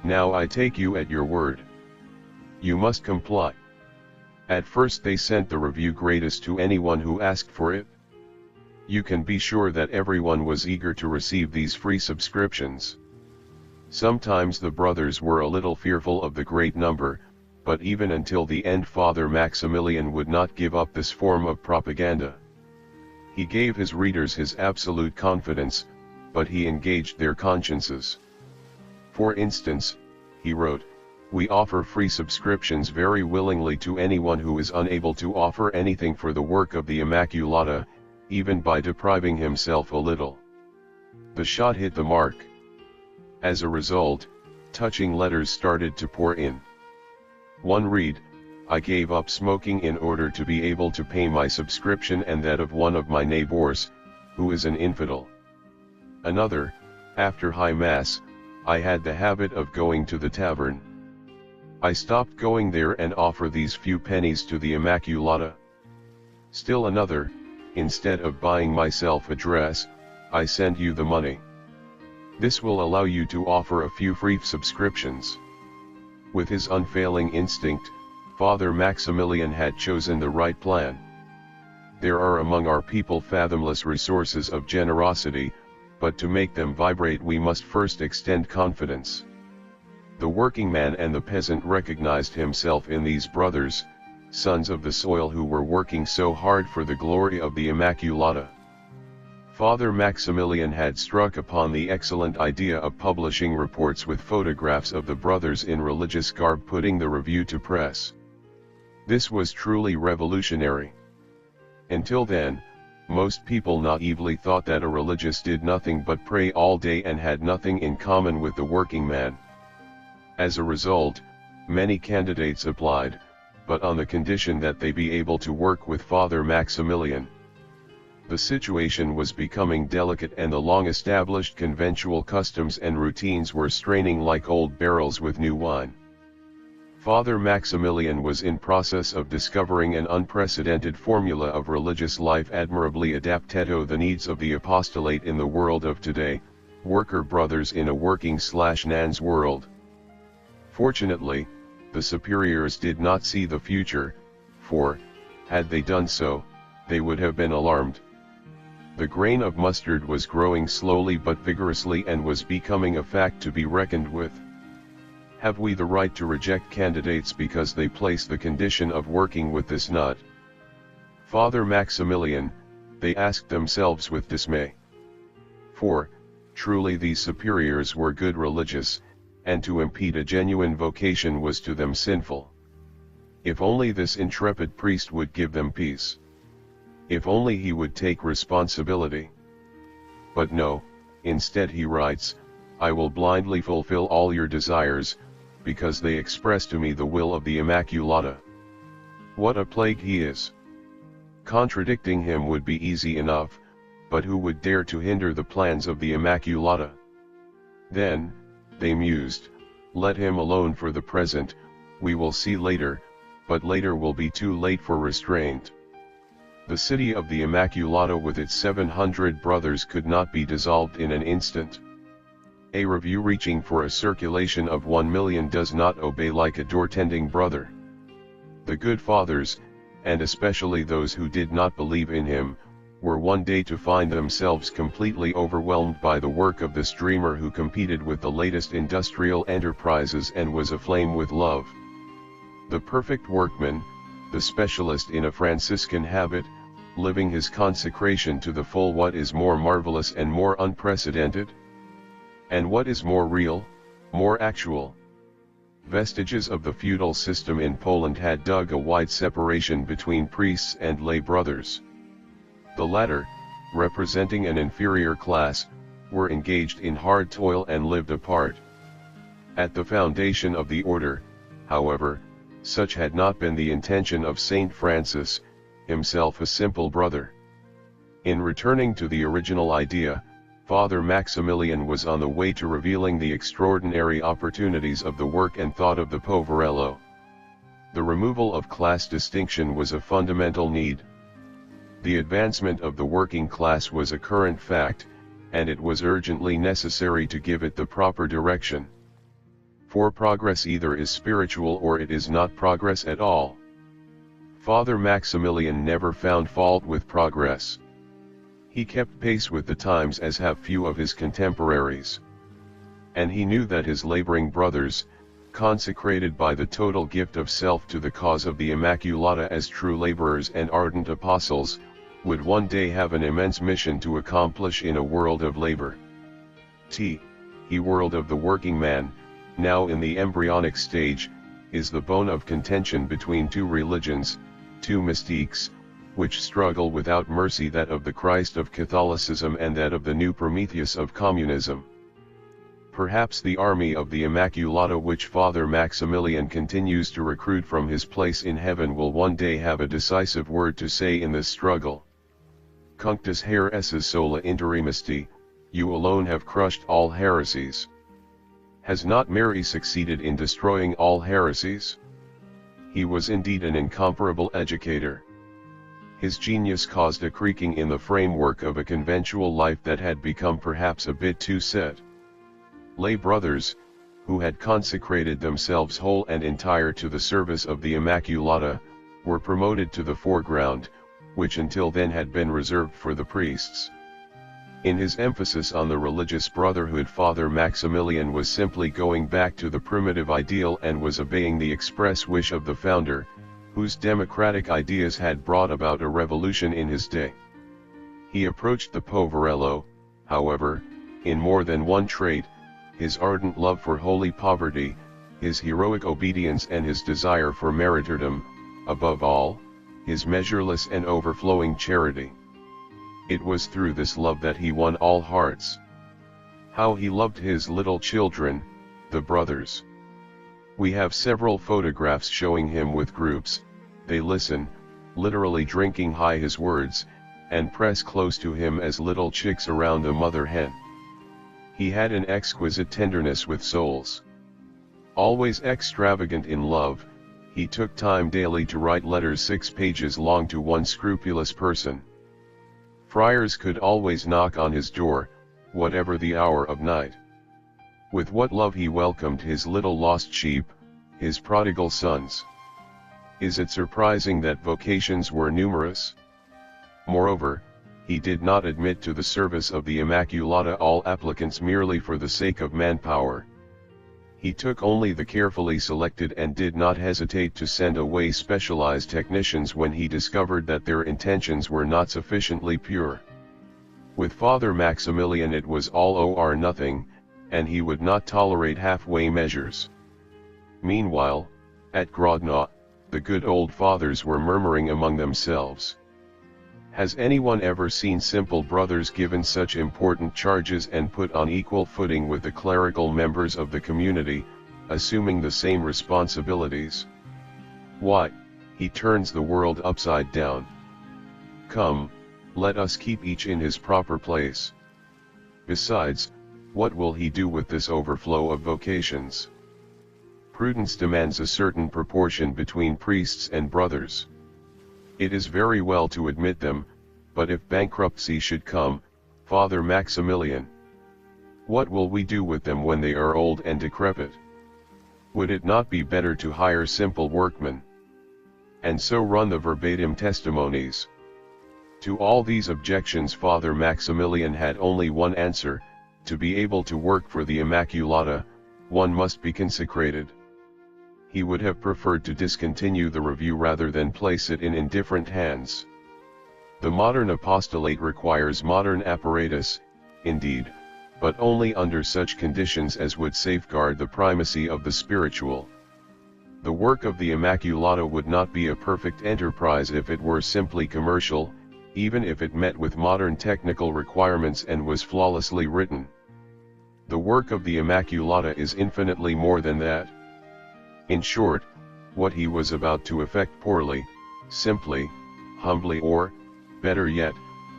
Now I take you at your word. You must comply. At first they sent the review gratis to anyone who asked for it. You can be sure that everyone was eager to receive these free subscriptions. Sometimes the brothers were a little fearful of the great number, but even until the end Father Maximilian would not give up this form of propaganda. He gave his readers his absolute confidence, but he engaged their consciences. For instance, he wrote, "We offer free subscriptions very willingly to anyone who is unable to offer anything for the work of the Immaculata, even by depriving himself a little." The shot hit the mark. As a result, touching letters started to pour in. One read, "I gave up smoking in order to be able to pay my subscription and that of one of my neighbors, who is an infidel." Another, "After High Mass, I had the habit of going to the tavern. I stopped going there and offer these few pennies to the Immaculata." Still another, "Instead of buying myself a dress, I send you the money. This will allow you to offer a few free subscriptions." With his unfailing instinct, Father Maximilian had chosen the right plan. There are among our people fathomless resources of generosity, but to make them vibrate we must first extend confidence. The working man and the peasant recognized himself in these brothers, sons of the soil who were working so hard for the glory of the Immaculata. Father Maximilian had struck upon the excellent idea of publishing reports with photographs of the brothers in religious garb putting the review to press. This was truly revolutionary. Until then, most people naively thought that a religious did nothing but pray all day and had nothing in common with the working man. As a result, many candidates applied, but on the condition that they be able to work with Father Maximilian. The situation was becoming delicate and the long-established conventual customs and routines were straining like old barrels with new wine. Father Maximilian was in process of discovering an unprecedented formula of religious life admirably adapted to the needs of the apostolate in the world of today, worker brothers in a working/nans world. Fortunately, the superiors did not see the future, for, had they done so, they would have been alarmed. The grain of mustard was growing slowly but vigorously and was becoming a fact to be reckoned with. Have we the right to reject candidates because they place the condition of working with this nut? Father Maximilian, they asked themselves with dismay. For, truly these superiors were good religious, and to impede a genuine vocation was to them sinful. If only this intrepid priest would give them peace. If only he would take responsibility. But no, instead he writes, "I will blindly fulfill all your desires, because they express to me the will of the Immaculata." What a plague he is! Contradicting him would be easy enough, but who would dare to hinder the plans of the Immaculata? Then, they mused, let him alone for the present, we will see later, but later will be too late for restraint. The city of the Immaculata with its 700 brothers could not be dissolved in an instant. A review reaching for a circulation of 1 million does not obey like a door-tending brother. The good fathers, and especially those who did not believe in him, were one day to find themselves completely overwhelmed by the work of this dreamer who competed with the latest industrial enterprises and was aflame with love. The perfect workman, the specialist in a Franciscan habit, living his consecration to the full. What is more marvelous and more unprecedented? And what is more real, more actual? Vestiges of the feudal system in Poland had dug a wide separation between priests and lay brothers. The latter, representing an inferior class, were engaged in hard toil and lived apart. At the foundation of the order, however, such had not been the intention of Saint Francis, himself a simple brother. In returning to the original idea, Father Maximilian was on the way to revealing the extraordinary opportunities of the work and thought of the Poverello. The removal of class distinction was a fundamental need. The advancement of the working class was a current fact, and it was urgently necessary to give it the proper direction. For progress either is spiritual or it is not progress at all. Father Maximilian never found fault with progress. He kept pace with the times as have few of his contemporaries. And he knew that his laboring brothers, consecrated by the total gift of self to the cause of the Immaculata as true laborers and ardent apostles, would one day have an immense mission to accomplish in a world of labor. The world of the working man, now in the embryonic stage, is the bone of contention between two religions, two mystiques, which struggle without mercy, that of the Christ of Catholicism and that of the new Prometheus of communism. Perhaps the army of the Immaculata, which Father Maximilian continues to recruit from his place in heaven, will one day have a decisive word to say in this struggle. Cunctus hereses sola interimisti, you alone have crushed all heresies. Has not Mary succeeded in destroying all heresies? He was indeed an incomparable educator. His genius caused a creaking in the framework of a conventual life that had become perhaps a bit too set. Lay brothers, who had consecrated themselves whole and entire to the service of the Immaculata, were promoted to the foreground, which until then had been reserved for the priests. In his emphasis on the religious brotherhood, Father Maximilian was simply going back to the primitive ideal and was obeying the express wish of the founder, whose democratic ideas had brought about a revolution in his day. He approached the Poverello, however, in more than one trait: his ardent love for holy poverty, his heroic obedience, and his desire for martyrdom, above all, his measureless and overflowing charity. It was through this love that he won all hearts. How he loved his little children, the brothers. We have several photographs showing him with groups. They listen, literally drinking high his words, and press close to him as little chicks around a mother hen. He had an exquisite tenderness with souls. Always extravagant in love, he took time daily to write letters 6 pages long to one scrupulous person. Friars could always knock on his door, whatever the hour of night. With what love he welcomed his little lost sheep, his prodigal sons. Is it surprising that vocations were numerous? Moreover, he did not admit to the service of the Immaculata all applicants merely for the sake of manpower. He took only the carefully selected and did not hesitate to send away specialized technicians when he discovered that their intentions were not sufficiently pure. With Father Maximilian it was all or nothing, and he would not tolerate halfway measures. Meanwhile, at Grodno, the good old fathers were murmuring among themselves. Has anyone ever seen simple brothers given such important charges and put on equal footing with the clerical members of the community, assuming the same responsibilities? Why, he turns the world upside down. Come, let us keep each in his proper place. Besides, what will he do with this overflow of vocations? Prudence demands a certain proportion between priests and brothers. It is very well to admit them, but if bankruptcy should come, Father Maximilian, what will we do with them when they are old and decrepit? Would it not be better to hire simple workmen? And so run the verbatim testimonies. To all these objections Father Maximilian had only one answer: to be able to work for the Immaculata, one must be consecrated. He would have preferred to discontinue the review rather than place it in indifferent hands. The modern apostolate requires modern apparatus, indeed, but only under such conditions as would safeguard the primacy of the spiritual. The work of the Immaculata would not be a perfect enterprise if it were simply commercial, even if it met with modern technical requirements and was flawlessly written. The work of the Immaculata is infinitely more than that. In short, what he was about to effect poorly, simply, humbly, or, better yet,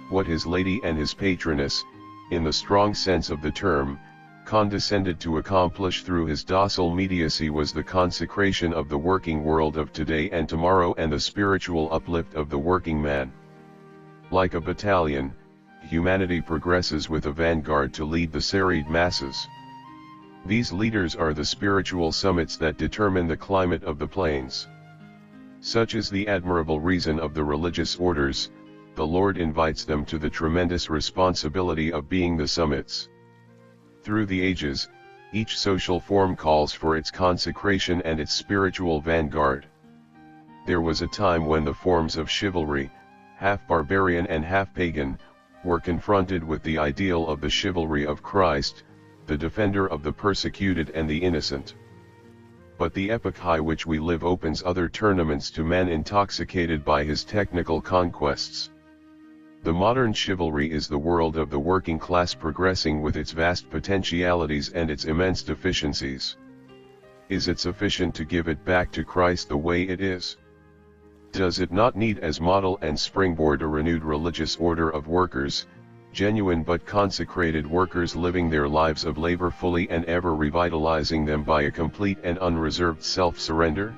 what his lady and his patroness, in the strong sense of the term, condescended to accomplish through his docile mediacy was the consecration of the working world of today and tomorrow and the spiritual uplift of the working man. Like a battalion, humanity progresses with a vanguard to lead the serried masses. These leaders are the spiritual summits that determine the climate of the plains. Such is the admirable reason of the religious orders. The Lord invites them to the tremendous responsibility of being the summits. Through the ages, each social form calls for its consecration and its spiritual vanguard. There was a time when the forms of chivalry, half barbarian and half pagan, were confronted with the ideal of the chivalry of Christ, the defender of the persecuted and the innocent. But the epoch high which we live opens other tournaments to man intoxicated by his technical conquests. The modern chivalry is the world of the working class progressing with its vast potentialities and its immense deficiencies. Is it sufficient to give it back to Christ the way it is? Does it not need as model and springboard a renewed religious order of workers, genuine but consecrated workers living their lives of labor fully and ever revitalizing them by a complete and unreserved self-surrender?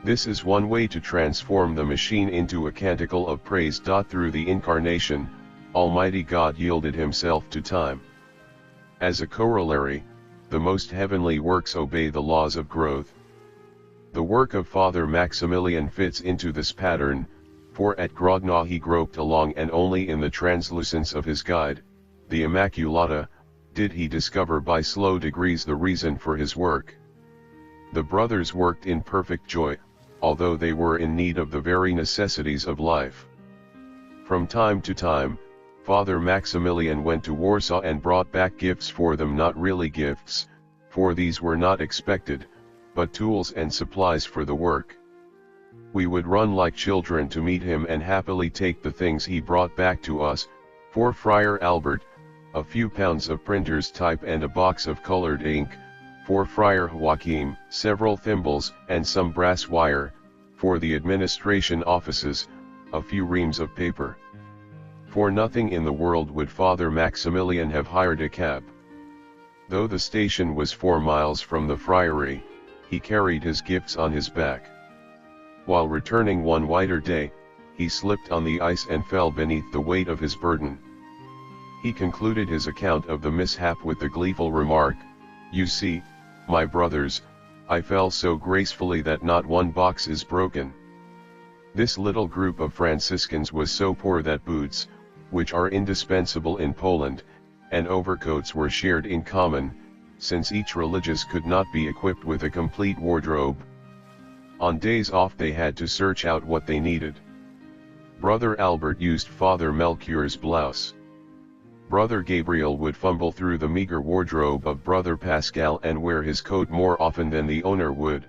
This is one way to transform the machine into a canticle of praise. Through the Incarnation, Almighty God yielded himself to time. As a corollary, the most heavenly works obey the laws of growth. The work of Father Maximilian fits into this pattern, for at Grodno he groped along and only in the translucence of his guide, the Immaculata, did he discover by slow degrees the reason for his work. The brothers worked in perfect joy, although they were in need of the very necessities of life. From time to time, Father Maximilian went to Warsaw and brought back gifts for them, not really gifts, for these were not expected, but tools and supplies for the work. We would run like children to meet him and happily take the things he brought back to us: for Friar Albert, a few pounds of printer's type and a box of colored ink; for Friar Joachim, several thimbles and some brass wire; for the administration offices, a few reams of paper. For nothing in the world would Father Maximilian have hired a cab. Though the station was 4 miles from the friary, he carried his gifts on his back. While returning one whiter day, he slipped on the ice and fell beneath the weight of his burden. He concluded his account of the mishap with the gleeful remark, "You see, my brothers, I fell so gracefully that not one box is broken." This little group of Franciscans was so poor that boots, which are indispensable in Poland, and overcoats were shared in common, since each religious could not be equipped with a complete wardrobe. On days off they had to search out what they needed. Brother Albert used Father Melchior's blouse. Brother Gabriel would fumble through the meager wardrobe of Brother Pascal and wear his coat more often than the owner would.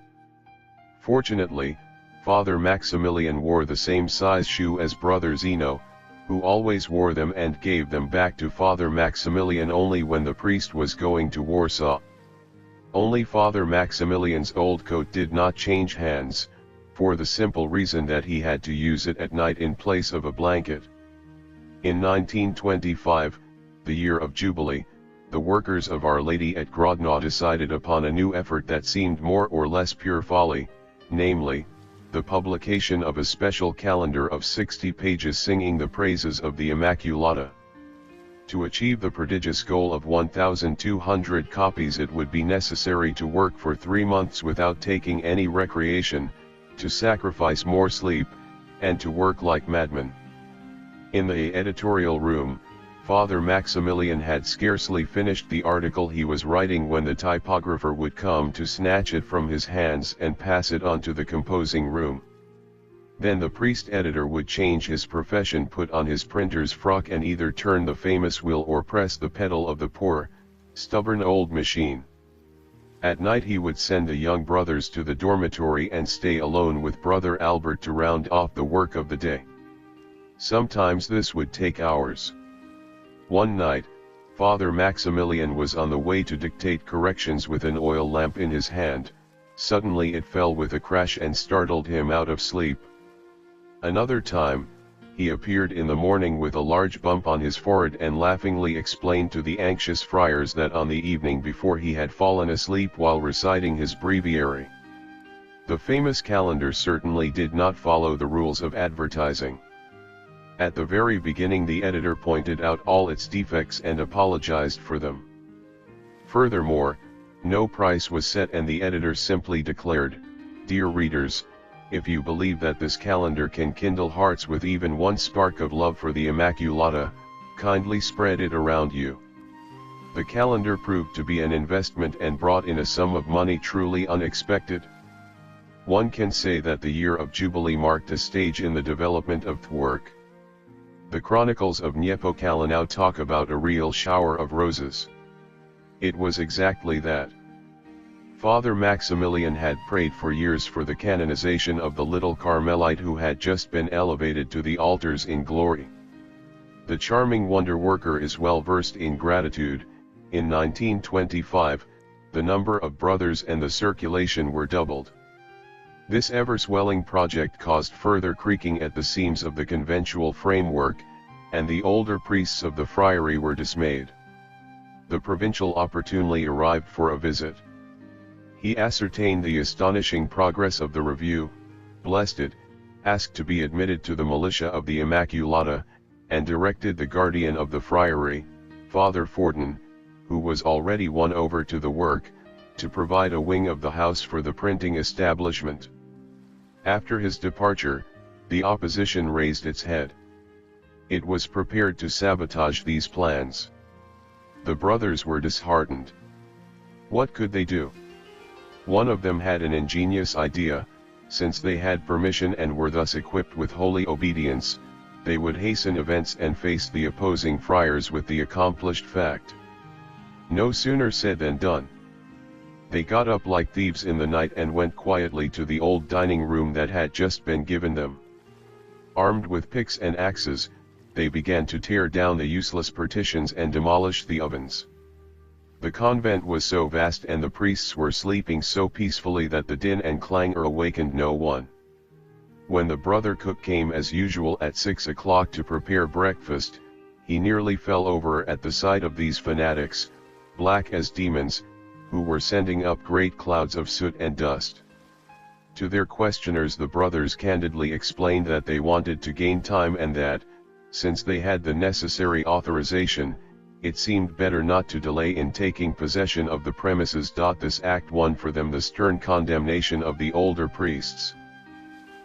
Fortunately, Father Maximilian wore the same size shoe as Brother Zeno, who always wore them and gave them back to Father Maximilian only when the priest was going to Warsaw. Only Father Maximilian's old coat did not change hands, for the simple reason that he had to use it at night in place of a blanket. In 1925, the year of Jubilee, the workers of Our Lady at Grodno decided upon a new effort that seemed more or less pure folly, namely, the publication of a special calendar of 60 pages singing the praises of the Immaculata. To achieve the prodigious goal of 1,200 copies, it would be necessary to work for 3 months without taking any recreation, to sacrifice more sleep, and to work like madmen. In the editorial room, Father Maximilian had scarcely finished the article he was writing when the typographer would come to snatch it from his hands and pass it on to the composing room. Then the priest-editor would change his profession, put on his printer's frock, and either turn the famous wheel or press the pedal of the poor, stubborn old machine. At night he would send the young brothers to the dormitory and stay alone with Brother Albert to round off the work of the day. Sometimes this would take hours. One night, Father Maximilian was on the way to dictate corrections with an oil lamp in his hand. Suddenly it fell with a crash and startled him out of sleep. Another time, he appeared in the morning with a large bump on his forehead and laughingly explained to the anxious friars that on the evening before he had fallen asleep while reciting his breviary. The famous calendar certainly did not follow the rules of advertising. At the very beginning the editor pointed out all its defects and apologized for them. Furthermore, no price was set, and the editor simply declared, "Dear readers, if you believe that this calendar can kindle hearts with even one spark of love for the Immaculata, kindly spread it around you." The calendar proved to be an investment and brought in a sum of money truly unexpected. One can say that the year of Jubilee marked a stage in the development of the work. The chronicles of Niepokalanów talk about a real shower of roses. It was exactly that. Father Maximilian had prayed for years for the canonization of the little Carmelite who had just been elevated to the altars in glory. The charming wonder-worker is well versed in gratitude. In 1925, the number of brothers and the circulation were doubled. This ever-swelling project caused further creaking at the seams of the conventual framework, and the older priests of the friary were dismayed. The provincial opportunely arrived for a visit. He ascertained the astonishing progress of the review, blessed it, asked to be admitted to the militia of the Immaculata, and directed the guardian of the friary, Father Fortin, who was already won over to the work, to provide a wing of the house for the printing establishment. After his departure, the opposition raised its head. It was prepared to sabotage these plans. The brothers were disheartened. What could they do? One of them had an ingenious idea. Since they had permission and were thus equipped with holy obedience, they would hasten events and face the opposing friars with the accomplished fact. No sooner said than done. They got up like thieves in the night and went quietly to the old dining room that had just been given them. Armed with picks and axes, they began to tear down the useless partitions and demolish the ovens. The convent was so vast and the priests were sleeping so peacefully that the din and clangor awakened no one. When the brother cook came as usual at 6 o'clock to prepare breakfast, he nearly fell over at the sight of these fanatics, black as demons, who were sending up great clouds of soot and dust. To their questioners the brothers candidly explained that they wanted to gain time and that, since they had the necessary authorization, it seemed better not to delay in taking possession of the premises. This act won for them the stern condemnation of the older priests.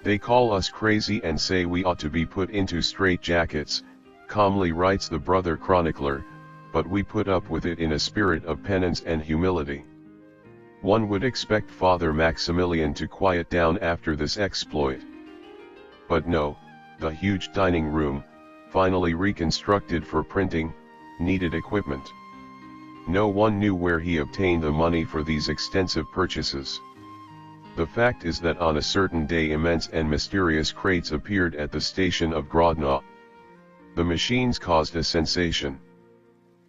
"They call us crazy and say we ought to be put into straitjackets," calmly writes the brother chronicler, "but we put up with it in a spirit of penance and humility." One would expect Father Maximilian to quiet down after this exploit. But no, the huge dining room, finally reconstructed for printing, needed equipment. No one knew where he obtained the money for these extensive purchases. The fact is that on a certain day immense and mysterious crates appeared at the station of Grodno. The machines caused a sensation.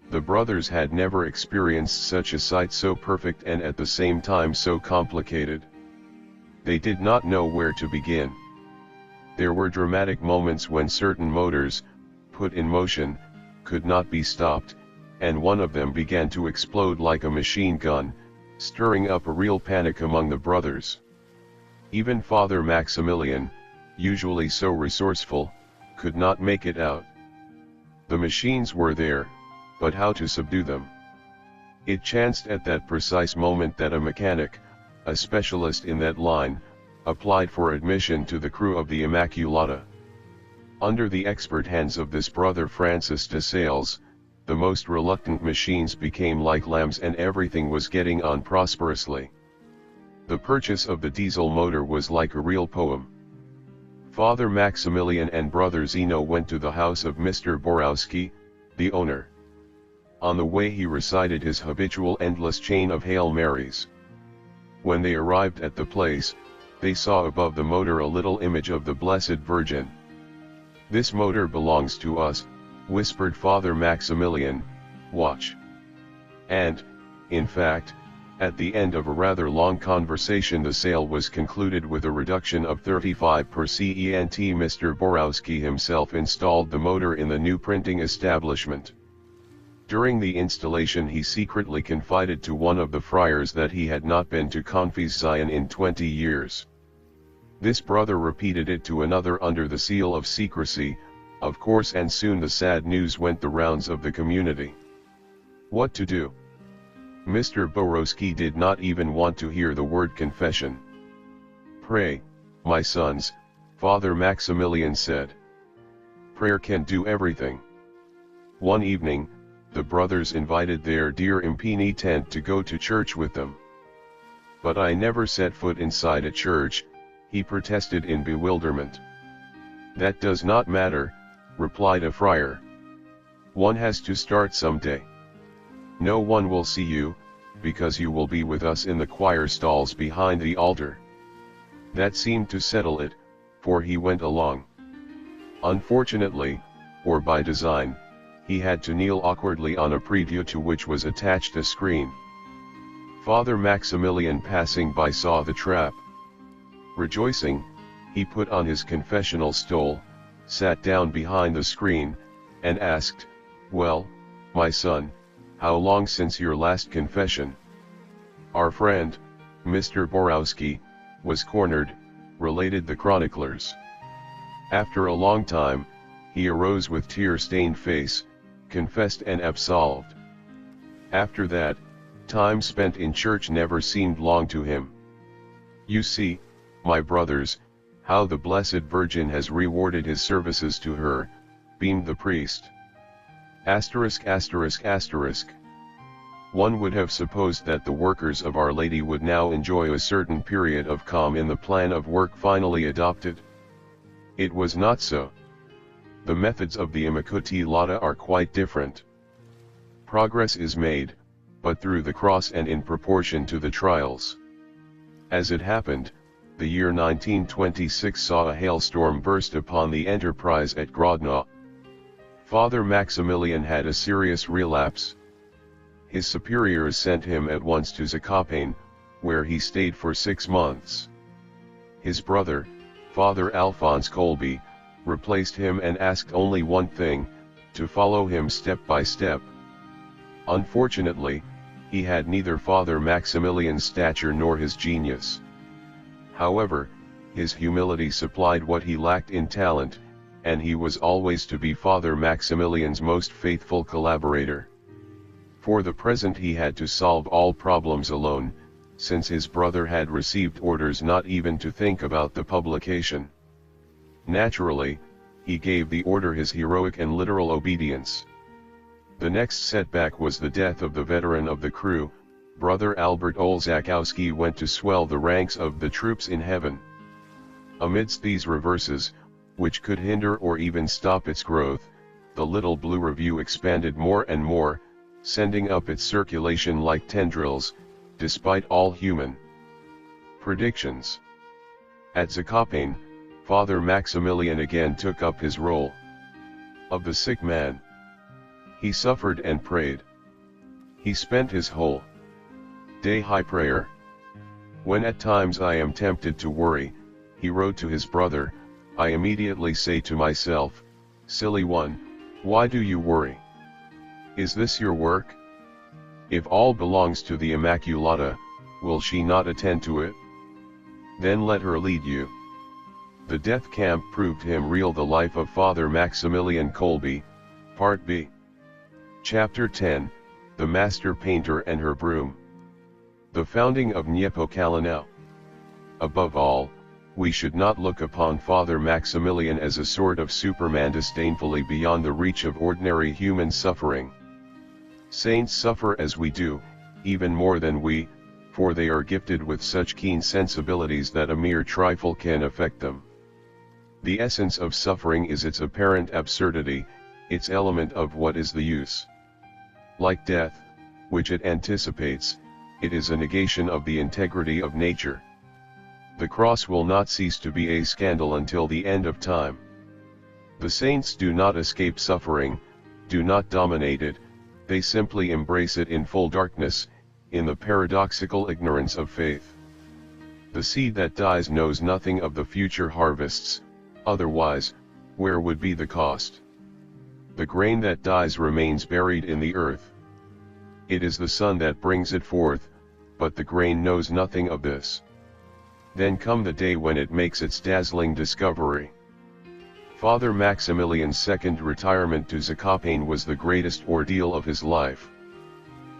The brothers had never experienced such a sight, so perfect and at the same time so complicated. They did not know where to begin. There were dramatic moments when certain motors, put in motion, could not be stopped, and one of them began to explode like a machine gun, stirring up a real panic among the brothers. Even Father Maximilian, usually so resourceful, could not make it out. The machines were there, but how to subdue them? It chanced at that precise moment that a mechanic, a specialist in that line, applied for admission to the crew of the Immaculata. Under the expert hands of this brother Francis de Sales, the most reluctant machines became like lambs and everything was getting on prosperously. The purchase of the diesel motor was like a real poem. Father Maximilian and brother Zeno went to the house of Mr. Borowski, the owner. On the way he recited his habitual endless chain of Hail Marys. When they arrived at the place, they saw above the motor a little image of the Blessed Virgin. "This motor belongs to us," whispered Father Maximilian, "watch." And, in fact, at the end of a rather long conversation the sale was concluded with a reduction of 35%. Mr. Borowski himself installed the motor in the new printing establishment. During the installation he secretly confided to one of the friars that he had not been to Confession in 20 years. This brother repeated it to another under the seal of secrecy, of course, and soon the sad news went the rounds of the community. What to do? Mr. Borowski did not even want to hear the word confession. "Pray, my sons," Father Maximilian said. "Prayer can do everything." One evening, the brothers invited their dear impenitent to go to church with them. "But I never set foot inside a church," he protested in bewilderment. "That does not matter," replied a friar. "One has to start someday. No one will see you, because you will be with us in the choir stalls behind the altar." That seemed to settle it, for he went along. Unfortunately, or by design, he had to kneel awkwardly on a prie-dieu to which was attached a screen. Father Maximilian passing by saw the trap. Rejoicing, he put on his confessional stole, sat down behind the screen, and asked, "Well, my son, how long since your last confession?" "Our friend, Mr. Borowski, was cornered," related the chroniclers. "After a long time, he arose with tear-stained face, confessed and absolved. After that, time spent in church never seemed long to him. You see, my brothers, how the Blessed Virgin has rewarded his services to her," beamed the priest. ******. One would have supposed that the workers of Our Lady would now enjoy a certain period of calm in the plan of work finally adopted. It was not so. The methods of the Immaculata are quite different. Progress is made, but through the cross and in proportion to the trials. As it happened, the year 1926 saw a hailstorm burst upon the enterprise at Grodno. Father Maximilian had a serious relapse. His superiors sent him at once to Zakopane, where he stayed for 6 months. His brother, Father Alphonse Kolbe, replaced him and asked only one thing, to follow him step by step. Unfortunately, he had neither Father Maximilian's stature nor his genius. However, his humility supplied what he lacked in talent, and he was always to be Father Maximilian's most faithful collaborator. For the present he had to solve all problems alone, since his brother had received orders not even to think about the publication. Naturally, he gave the order his heroic and literal obedience. The next setback was the death of the veteran of the crew. Brother Albert Olzakowski went to swell the ranks of the troops in heaven. Amidst these reverses, which could hinder or even stop its growth, the Little Blue Review expanded more and more, sending up its circulation like tendrils, despite all human predictions. At Zakopane, Father Maximilian again took up his role of the sick man. He suffered and prayed. He spent his whole day high prayer. "When at times I am tempted to worry," he wrote to his brother, "I immediately say to myself, 'Silly one, why do you worry? Is this your work? If all belongs to the Immaculata, will she not attend to it? Then let her lead you. The death camp proved him real. The life of Father Maximilian Kolbe, Part B. Chapter 10, The Master Painter and Her Broom. The founding of Niepokalanów. Above all, we should not look upon Father Maximilian as a sort of Superman disdainfully beyond the reach of ordinary human suffering. Saints suffer as we do, even more than we, for they are gifted with such keen sensibilities that a mere trifle can affect them. The essence of suffering is its apparent absurdity, its element of what is the use. Like death, which it anticipates, it is a negation of the integrity of nature. The cross will not cease to be a scandal until the end of time. The saints do not escape suffering, do not dominate it, they simply embrace it in full darkness, in the paradoxical ignorance of faith. The seed that dies knows nothing of the future harvests, otherwise, where would be the cost? The grain that dies remains buried in the earth. It is the sun that brings it forth, but the grain knows nothing of this. Then come the day when it makes its dazzling discovery. Father Maximilian's second retirement to Zakopane was the greatest ordeal of his life.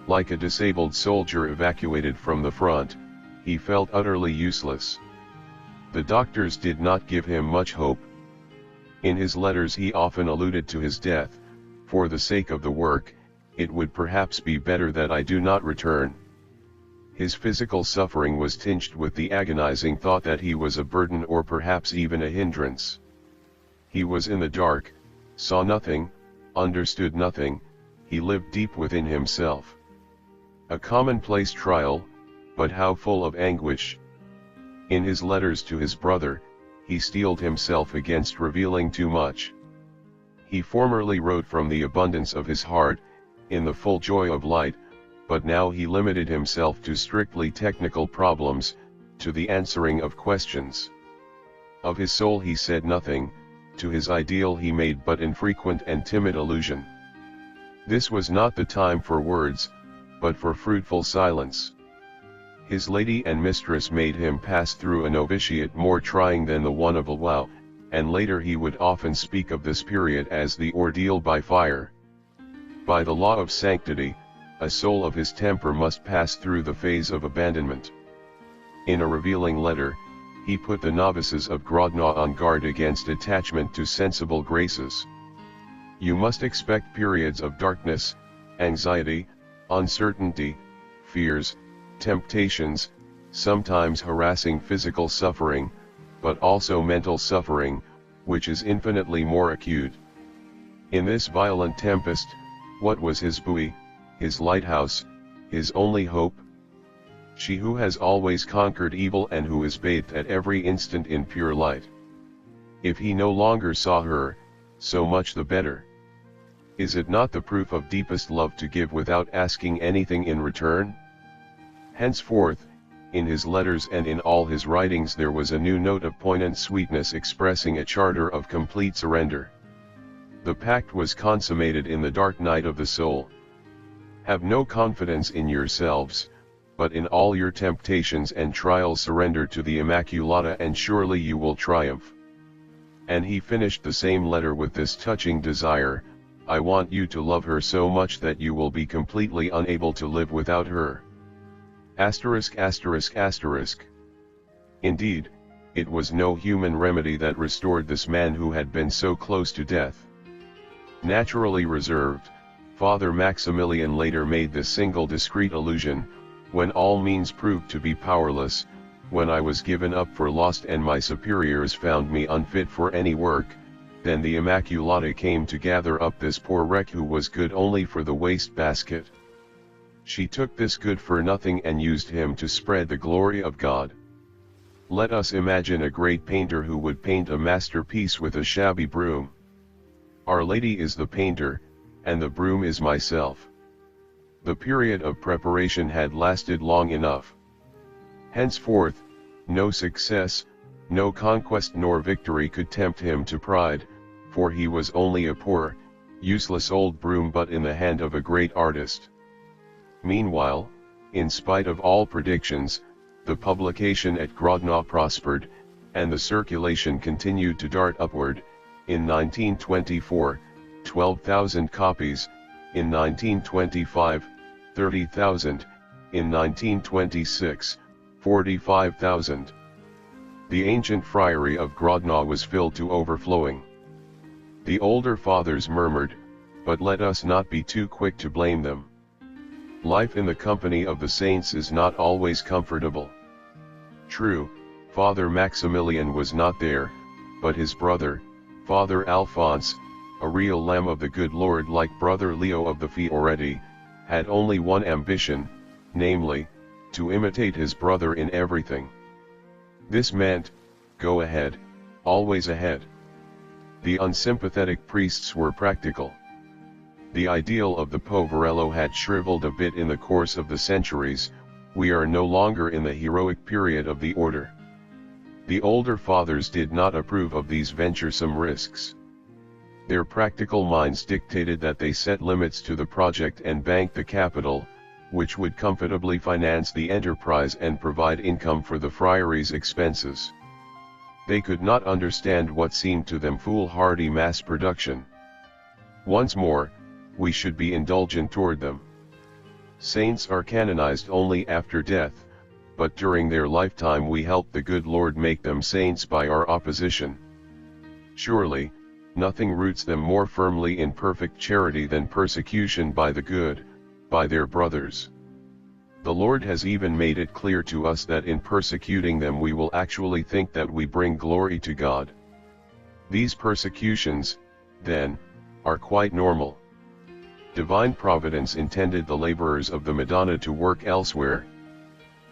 Like a disabled soldier evacuated from the front, he felt utterly useless. The doctors did not give him much hope. In his letters he often alluded to his death. For the sake of the work, it would perhaps be better that I do not return. His physical suffering was tinged with the agonizing thought that he was a burden or perhaps even a hindrance. He was in the dark, saw nothing, understood nothing, he lived deep within himself. A commonplace trial, but how full of anguish. In his letters to his brother, he steeled himself against revealing too much. He formerly wrote from the abundance of his heart, in the full joy of light, but now he limited himself to strictly technical problems, to the answering of questions. Of his soul he said nothing, to his ideal he made but infrequent and timid allusion. This was not the time for words, but for fruitful silence. His lady and mistress made him pass through a novitiate more trying than the one of a vow, and later he would often speak of this period as the ordeal by fire. By the law of sanctity, a soul of his temper must pass through the phase of abandonment. In a revealing letter, he put the novices of Grodno on guard against attachment to sensible graces. You must expect periods of darkness, anxiety, uncertainty, fears, temptations, sometimes harassing physical suffering, but also mental suffering, which is infinitely more acute. In this violent tempest, what was his buoy, his lighthouse, his only hope? She who has always conquered evil and who is bathed at every instant in pure light. If he no longer saw her, so much the better. Is it not the proof of deepest love to give without asking anything in return? Henceforth, in his letters and in all his writings there was a new note of poignant sweetness expressing a charter of complete surrender. The pact was consummated in the dark night of the soul. Have no confidence in yourselves, but in all your temptations and trials surrender to the Immaculata and surely you will triumph. And he finished the same letter with this touching desire, I want you to love her so much that you will be completely unable to live without her. Indeed, it was no human remedy that restored this man who had been so close to death. Naturally reserved, Father Maximilian later made this single discreet allusion, when all means proved to be powerless, when I was given up for lost and my superiors found me unfit for any work, then the Immaculata came to gather up this poor wreck who was good only for the waste basket. She took this good for nothing and used him to spread the glory of God. Let us imagine a great painter who would paint a masterpiece with a shabby broom. Our Lady is the painter, and the broom is myself. The period of preparation had lasted long enough. Henceforth, no success, no conquest nor victory could tempt him to pride, for he was only a poor, useless old broom but in the hand of a great artist. Meanwhile, in spite of all predictions, the publication at Grodno prospered, and the circulation continued to dart upward. In 1924, 12,000 copies, in 1925, 30,000, in 1926, 45,000. The ancient friary of Grodno was filled to overflowing. The older fathers murmured, but let us not be too quick to blame them. Life in the company of the saints is not always comfortable. True, Father Maximilian was not there, but his brother, Father Alphonse, a real lamb of the good Lord like Brother Leo of the Fioretti, had only one ambition, namely, to imitate his brother in everything. This meant, go ahead, always ahead. The unsympathetic priests were practical. The ideal of the Poverello had shriveled a bit in the course of the centuries. We are no longer in the heroic period of the order. The older fathers did not approve of these venturesome risks. Their practical minds dictated that they set limits to the project and bank the capital, which would comfortably finance the enterprise and provide income for the friary's expenses. They could not understand what seemed to them foolhardy mass production. Once more, we should be indulgent toward them. Saints are canonized only after death, but during their lifetime we help the good Lord make them saints by our opposition. Surely, nothing roots them more firmly in perfect charity than persecution by the good, by their brothers. The Lord has even made it clear to us that in persecuting them we will actually think that we bring glory to God. These persecutions, then, are quite normal. Divine Providence intended the laborers of the Madonna to work elsewhere.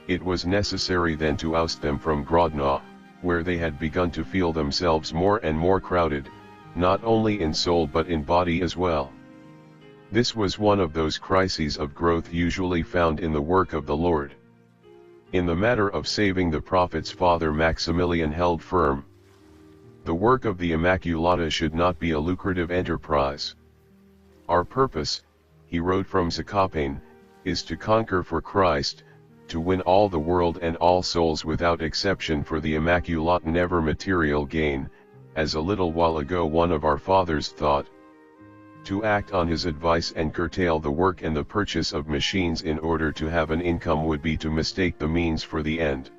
It was necessary then to oust them from Grodno, where they had begun to feel themselves more and more crowded, not only in soul but in body as well. This was one of those crises of growth usually found in the work of the Lord. In the matter of saving the prophets, Father Maximilian held firm. The work of the Immaculata should not be a lucrative enterprise. Our purpose, he wrote from Zakopane, is to conquer for Christ, to win all the world and all souls without exception for the Immaculata, never material gain, as a little while ago one of our fathers thought. To act on his advice and curtail the work and the purchase of machines in order to have an income would be to mistake the means for the end.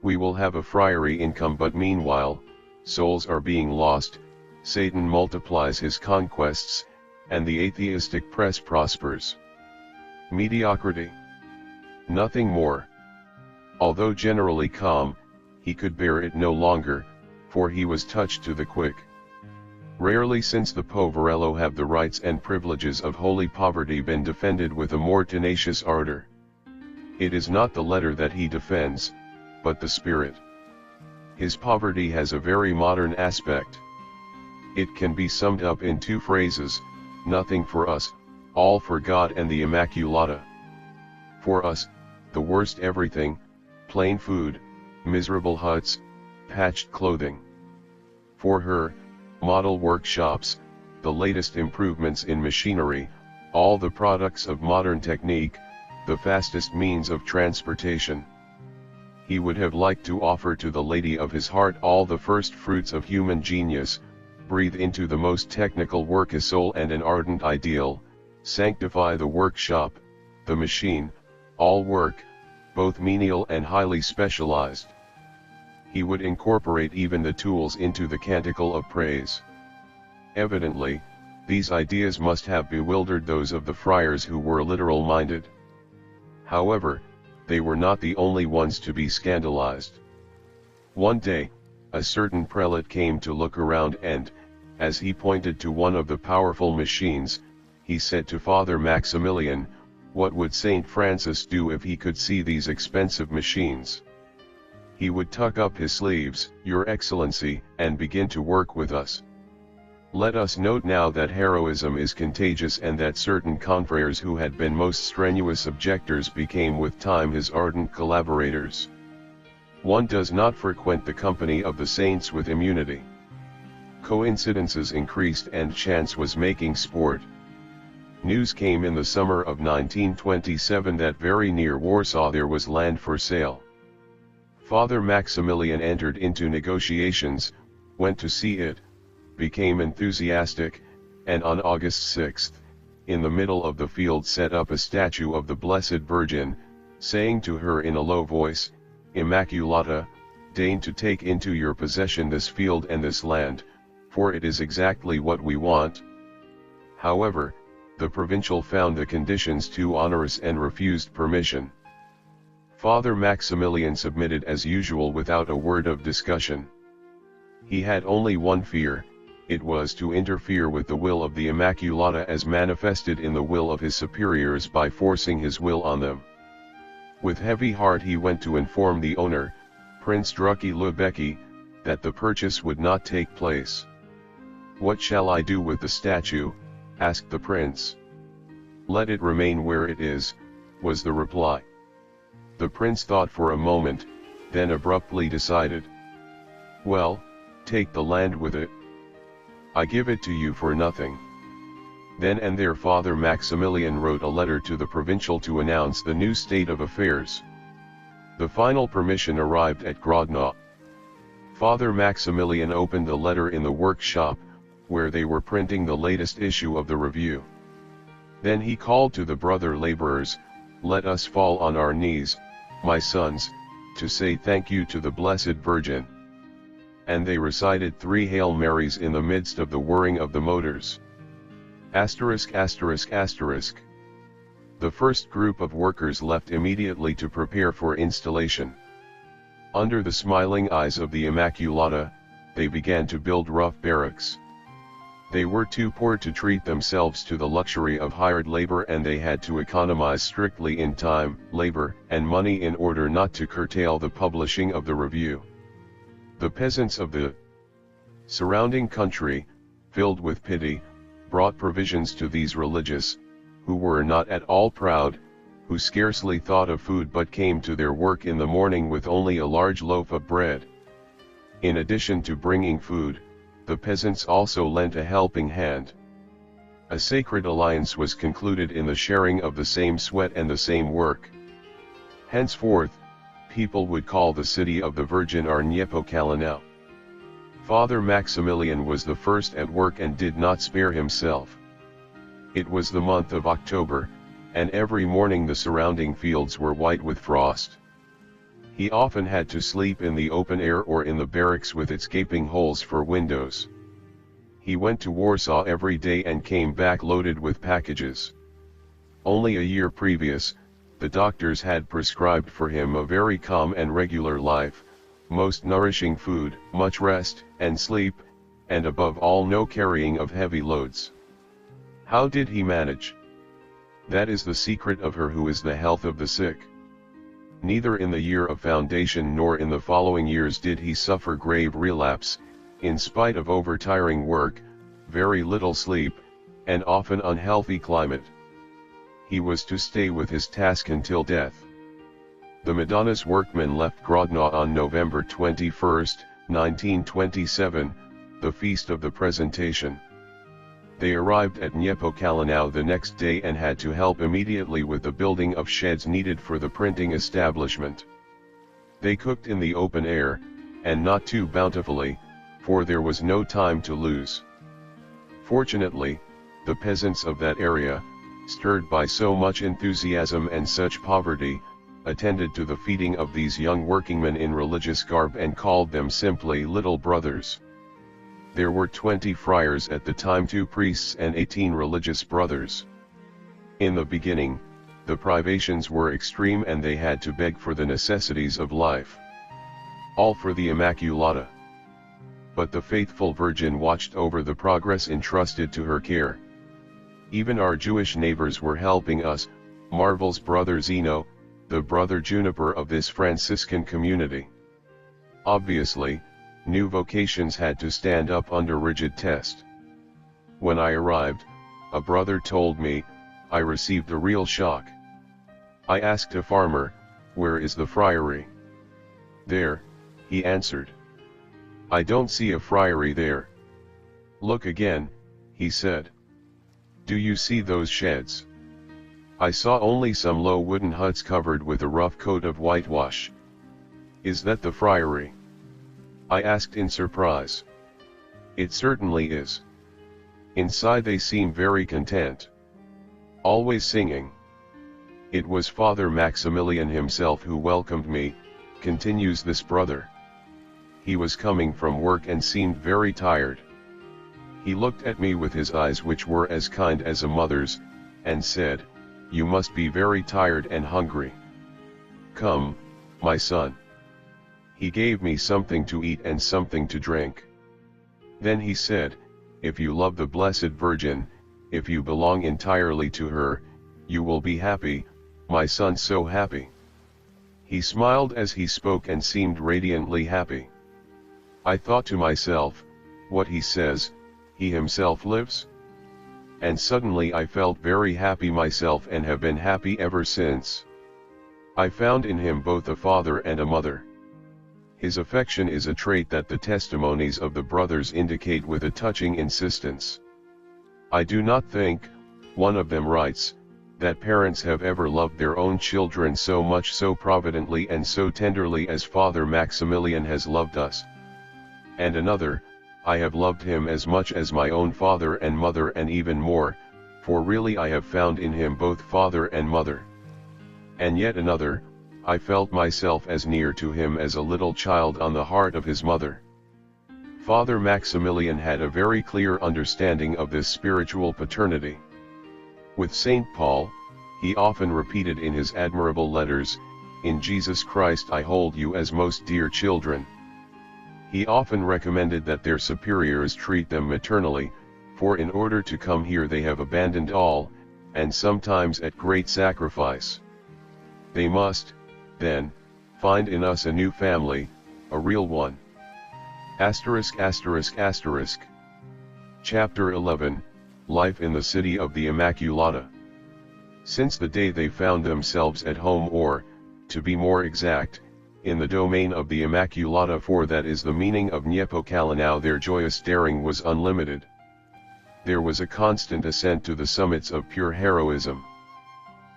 We will have a friary income, but meanwhile, souls are being lost, Satan multiplies his conquests, and the atheistic press prospers. Mediocrity. Nothing more. Although generally calm, he could bear it no longer, for he was touched to the quick. Rarely since the Poverello have the rights and privileges of holy poverty been defended with a more tenacious ardor. It is not the letter that he defends, but the spirit. His poverty has a very modern aspect. It can be summed up in two phrases: nothing for us, all for God and the Immaculata. For us, the worst everything, plain food, miserable huts, patched clothing. For her, model workshops, the latest improvements in machinery, all the products of modern technique, the fastest means of transportation. He would have liked to offer to the lady of his heart all the first fruits of human genius, breathe into the most technical work a soul and an ardent ideal, sanctify the workshop, the machine, all work, both menial and highly specialized. He would incorporate even the tools into the canticle of praise. Evidently, these ideas must have bewildered those of the friars who were literal-minded. However, they were not the only ones to be scandalized. One day, a certain prelate came to look around and, as he pointed to one of the powerful machines, he said to Father Maximilian, "What would Saint Francis do if he could see these expensive machines?" He would tuck up his sleeves, "Your Excellency," and begin to work with us. Let us note now that heroism is contagious, and that certain confreres who had been most strenuous objectors became with time his ardent collaborators. One does not frequent the company of the saints with immunity. Coincidences increased and chance was making sport. News came in the summer of 1927 that very near Warsaw there was land for sale. Father Maximilian entered into negotiations, went to see it, became enthusiastic, and on August 6, in the middle of the field set up a statue of the Blessed Virgin, saying to her in a low voice, "Immaculata, deign to take into your possession this field and this land, for it is exactly what we want." However, the provincial found the conditions too onerous and refused permission. Father Maximilian submitted as usual without a word of discussion. He had only one fear: it was to interfere with the will of the Immaculata as manifested in the will of his superiors by forcing his will on them. With heavy heart he went to inform the owner, Prince Drucky Lubecki, that the purchase would not take place. "What shall I do with the statue?" asked the prince. "Let it remain where it is," was the reply. The prince thought for a moment, then abruptly decided. "Well, take the land with it. I give it to you for nothing." Then and there Father Maximilian wrote a letter to the provincial to announce the new state of affairs. The final permission arrived at Grodno. Father Maximilian opened the letter in the workshop, where they were printing the latest issue of the review. Then he called to the brother laborers, "Let us fall on our knees, my sons, to say thank you to the Blessed Virgin." And they recited 3 Hail Marys in the midst of the whirring of the motors. ******. The first group of workers left immediately to prepare for installation. Under the smiling eyes of the Immaculata, they began to build rough barracks. They were too poor to treat themselves to the luxury of hired labor, and they had to economize strictly in time, labor, and money in order not to curtail the publishing of the review. The peasants of the surrounding country, filled with pity, brought provisions to these religious, who were not at all proud, who scarcely thought of food but came to their work in the morning with only a large loaf of bread. In addition to bringing food, the peasants also lent a helping hand. A sacred alliance was concluded in the sharing of the same sweat and the same work. Henceforth, people would call the city of the Virgin our Niepokalanów. Father Maximilian was the first at work and did not spare himself. It was the month of October, and every morning the surrounding fields were white with frost. He often had to sleep in the open air or in the barracks with its gaping holes for windows. He went to Warsaw every day and came back loaded with packages. Only a year previous, the doctors had prescribed for him a very calm and regular life, most nourishing food, much rest and sleep, and above all no carrying of heavy loads. How did he manage? That is the secret of her who is the health of the sick. Neither in the year of foundation nor in the following years did he suffer grave relapse, in spite of overtiring work, very little sleep, and often unhealthy climate. He was to stay with his task until death. The Madonna's workmen left Grodno on November 21, 1927, the feast of the Presentation. They arrived at Niepokalanów the next day and had to help immediately with the building of sheds needed for the printing establishment. They cooked in the open air, and not too bountifully, for there was no time to lose. Fortunately, the peasants of that area, stirred by so much enthusiasm and such poverty, attended to the feeding of these young workingmen in religious garb and called them simply little brothers. There were 20 friars at the time, 2 priests and 18 religious brothers. In the beginning, the privations were extreme and they had to beg for the necessities of life. All for the Immaculata. But the faithful Virgin watched over the progress entrusted to her care. Even our Jewish neighbors were helping us, marvels Brother Zeno, the brother juniper of this Franciscan community. Obviously, new vocations had to stand up under rigid test. When I arrived, a brother told me, I received a real shock. I asked a farmer, "Where is the friary?" "There," he answered. "I don't see a friary there." "Look again," he said. "Do you see those sheds?" I saw only some low wooden huts covered with a rough coat of whitewash. Is that the friary? I asked in surprise. It certainly is. Inside they seem very content. Always singing. It was Father Maximilian himself who welcomed me, continues this brother. He was coming from work and seemed very tired. He looked at me with his eyes, which were as kind as a mother's, and said, "You must be very tired and hungry. Come, my son." He gave me something to eat and something to drink. Then he said, "If you love the Blessed Virgin, if you belong entirely to her, you will be happy, my son, so happy." He smiled as he spoke and seemed radiantly happy. I thought to myself, what he says, he himself lives? And suddenly I felt very happy myself and have been happy ever since. I found in him both a father and a mother. His affection is a trait that the testimonies of the brothers indicate with a touching insistence. "I do not think," one of them writes, "that parents have ever loved their own children so much, so providently and so tenderly as Father Maximilian has loved us." And another, "I have loved him as much as my own father and mother, and even more, for really I have found in him both father and mother." And yet another, "I felt myself as near to him as a little child on the heart of his mother." Father Maximilian had a very clear understanding of this spiritual paternity. With St. Paul, he often repeated in his admirable letters, "In Jesus Christ I hold you as most dear children." He often recommended that their superiors treat them maternally, for in order to come here they have abandoned all, and sometimes at great sacrifice. They must, then, find in us a new family, a real one. ********. Chapter 11, Life in the City of the Immaculata. Since the day they found themselves at home, or, to be more exact, in the domain of the Immaculata, for that is the meaning of Niepokalanów, their joyous daring was unlimited. There was a constant ascent to the summits of pure heroism.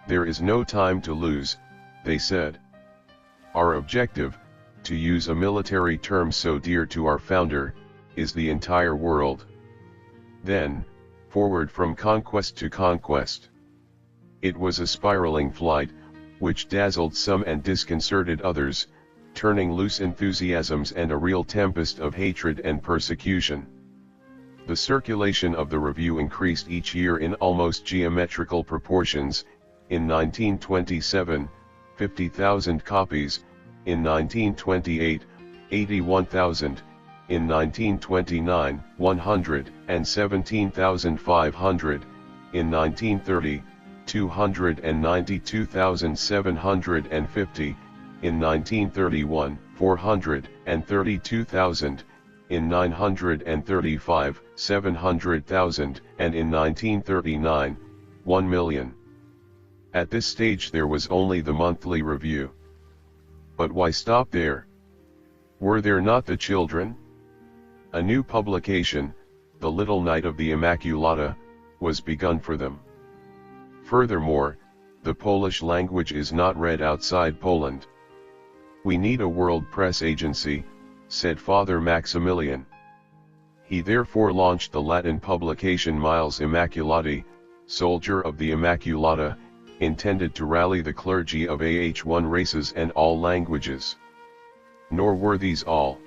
"There is no time to lose," they said. "Our objective, to use a military term so dear to our founder, is the entire world." Then, forward from conquest to conquest. It was a spiraling flight, which dazzled some and disconcerted others, turning loose enthusiasms and a real tempest of hatred and persecution. The circulation of the review increased each year in almost geometrical proportions. In 1927, 50,000 copies, in 1928, 81,000, in 1929, 117,500, in 1930, 292,750, in 1931, 432,000, in 935, 700,000, and in 1939, 1 million. At this stage there was only the monthly review. But why stop there? Were there not the children? A new publication, The Little Knight of the Immaculata, was begun for them. Furthermore, the Polish language is not read outside Poland. "We need a world press agency," said Father Maximilian. He therefore launched the Latin publication Miles Immaculati, Soldier of the Immaculata, intended to rally the clergy of AH1 races and all languages. Nor were these all.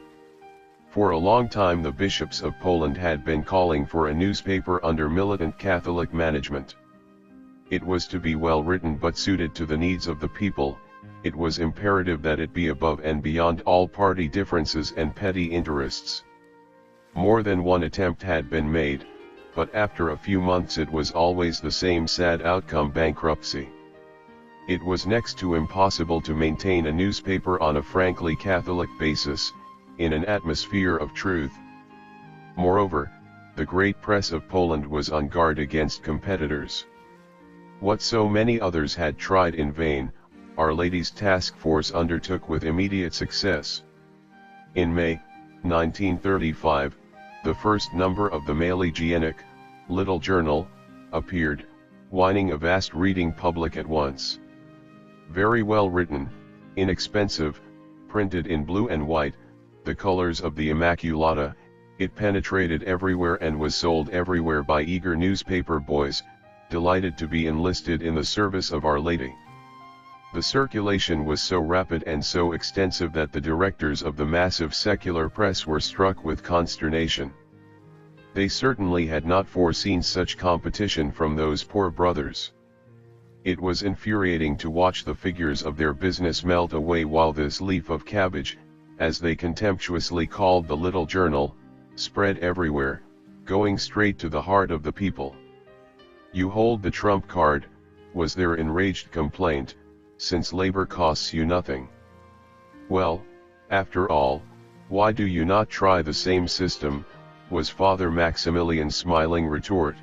For a long time the bishops of Poland had been calling for a newspaper under militant Catholic management. It was to be well written but suited to the needs of the people. It was imperative that it be above and beyond all party differences and petty interests. More than one attempt had been made, but after a few months it was always the same sad outcome: bankruptcy. It was next to impossible to maintain a newspaper on a frankly Catholic basis, in an atmosphere of truth. Moreover, the great press of Poland was on guard against competitors. What so many others had tried in vain, Our Lady's task force undertook with immediate success. In May, 1935, the first number of the Militia, little journal, appeared, winning a vast reading public at once. Very well written, inexpensive, printed in blue and white, the colors of the Immaculata. It penetrated everywhere and was sold everywhere by eager newspaper boys, delighted to be enlisted in the service of Our Lady. The circulation was so rapid and so extensive that the directors of the massive secular press were struck with consternation. They certainly had not foreseen such competition from those poor brothers. It was infuriating to watch the figures of their business melt away while this leaf of cabbage, as they contemptuously called the little journal, spread everywhere, going straight to the heart of the people. "You hold the trump card," was their enraged complaint, "since labor costs you nothing. Well, after all, why do you not try the same system?" was Father Maximilian's smiling retort.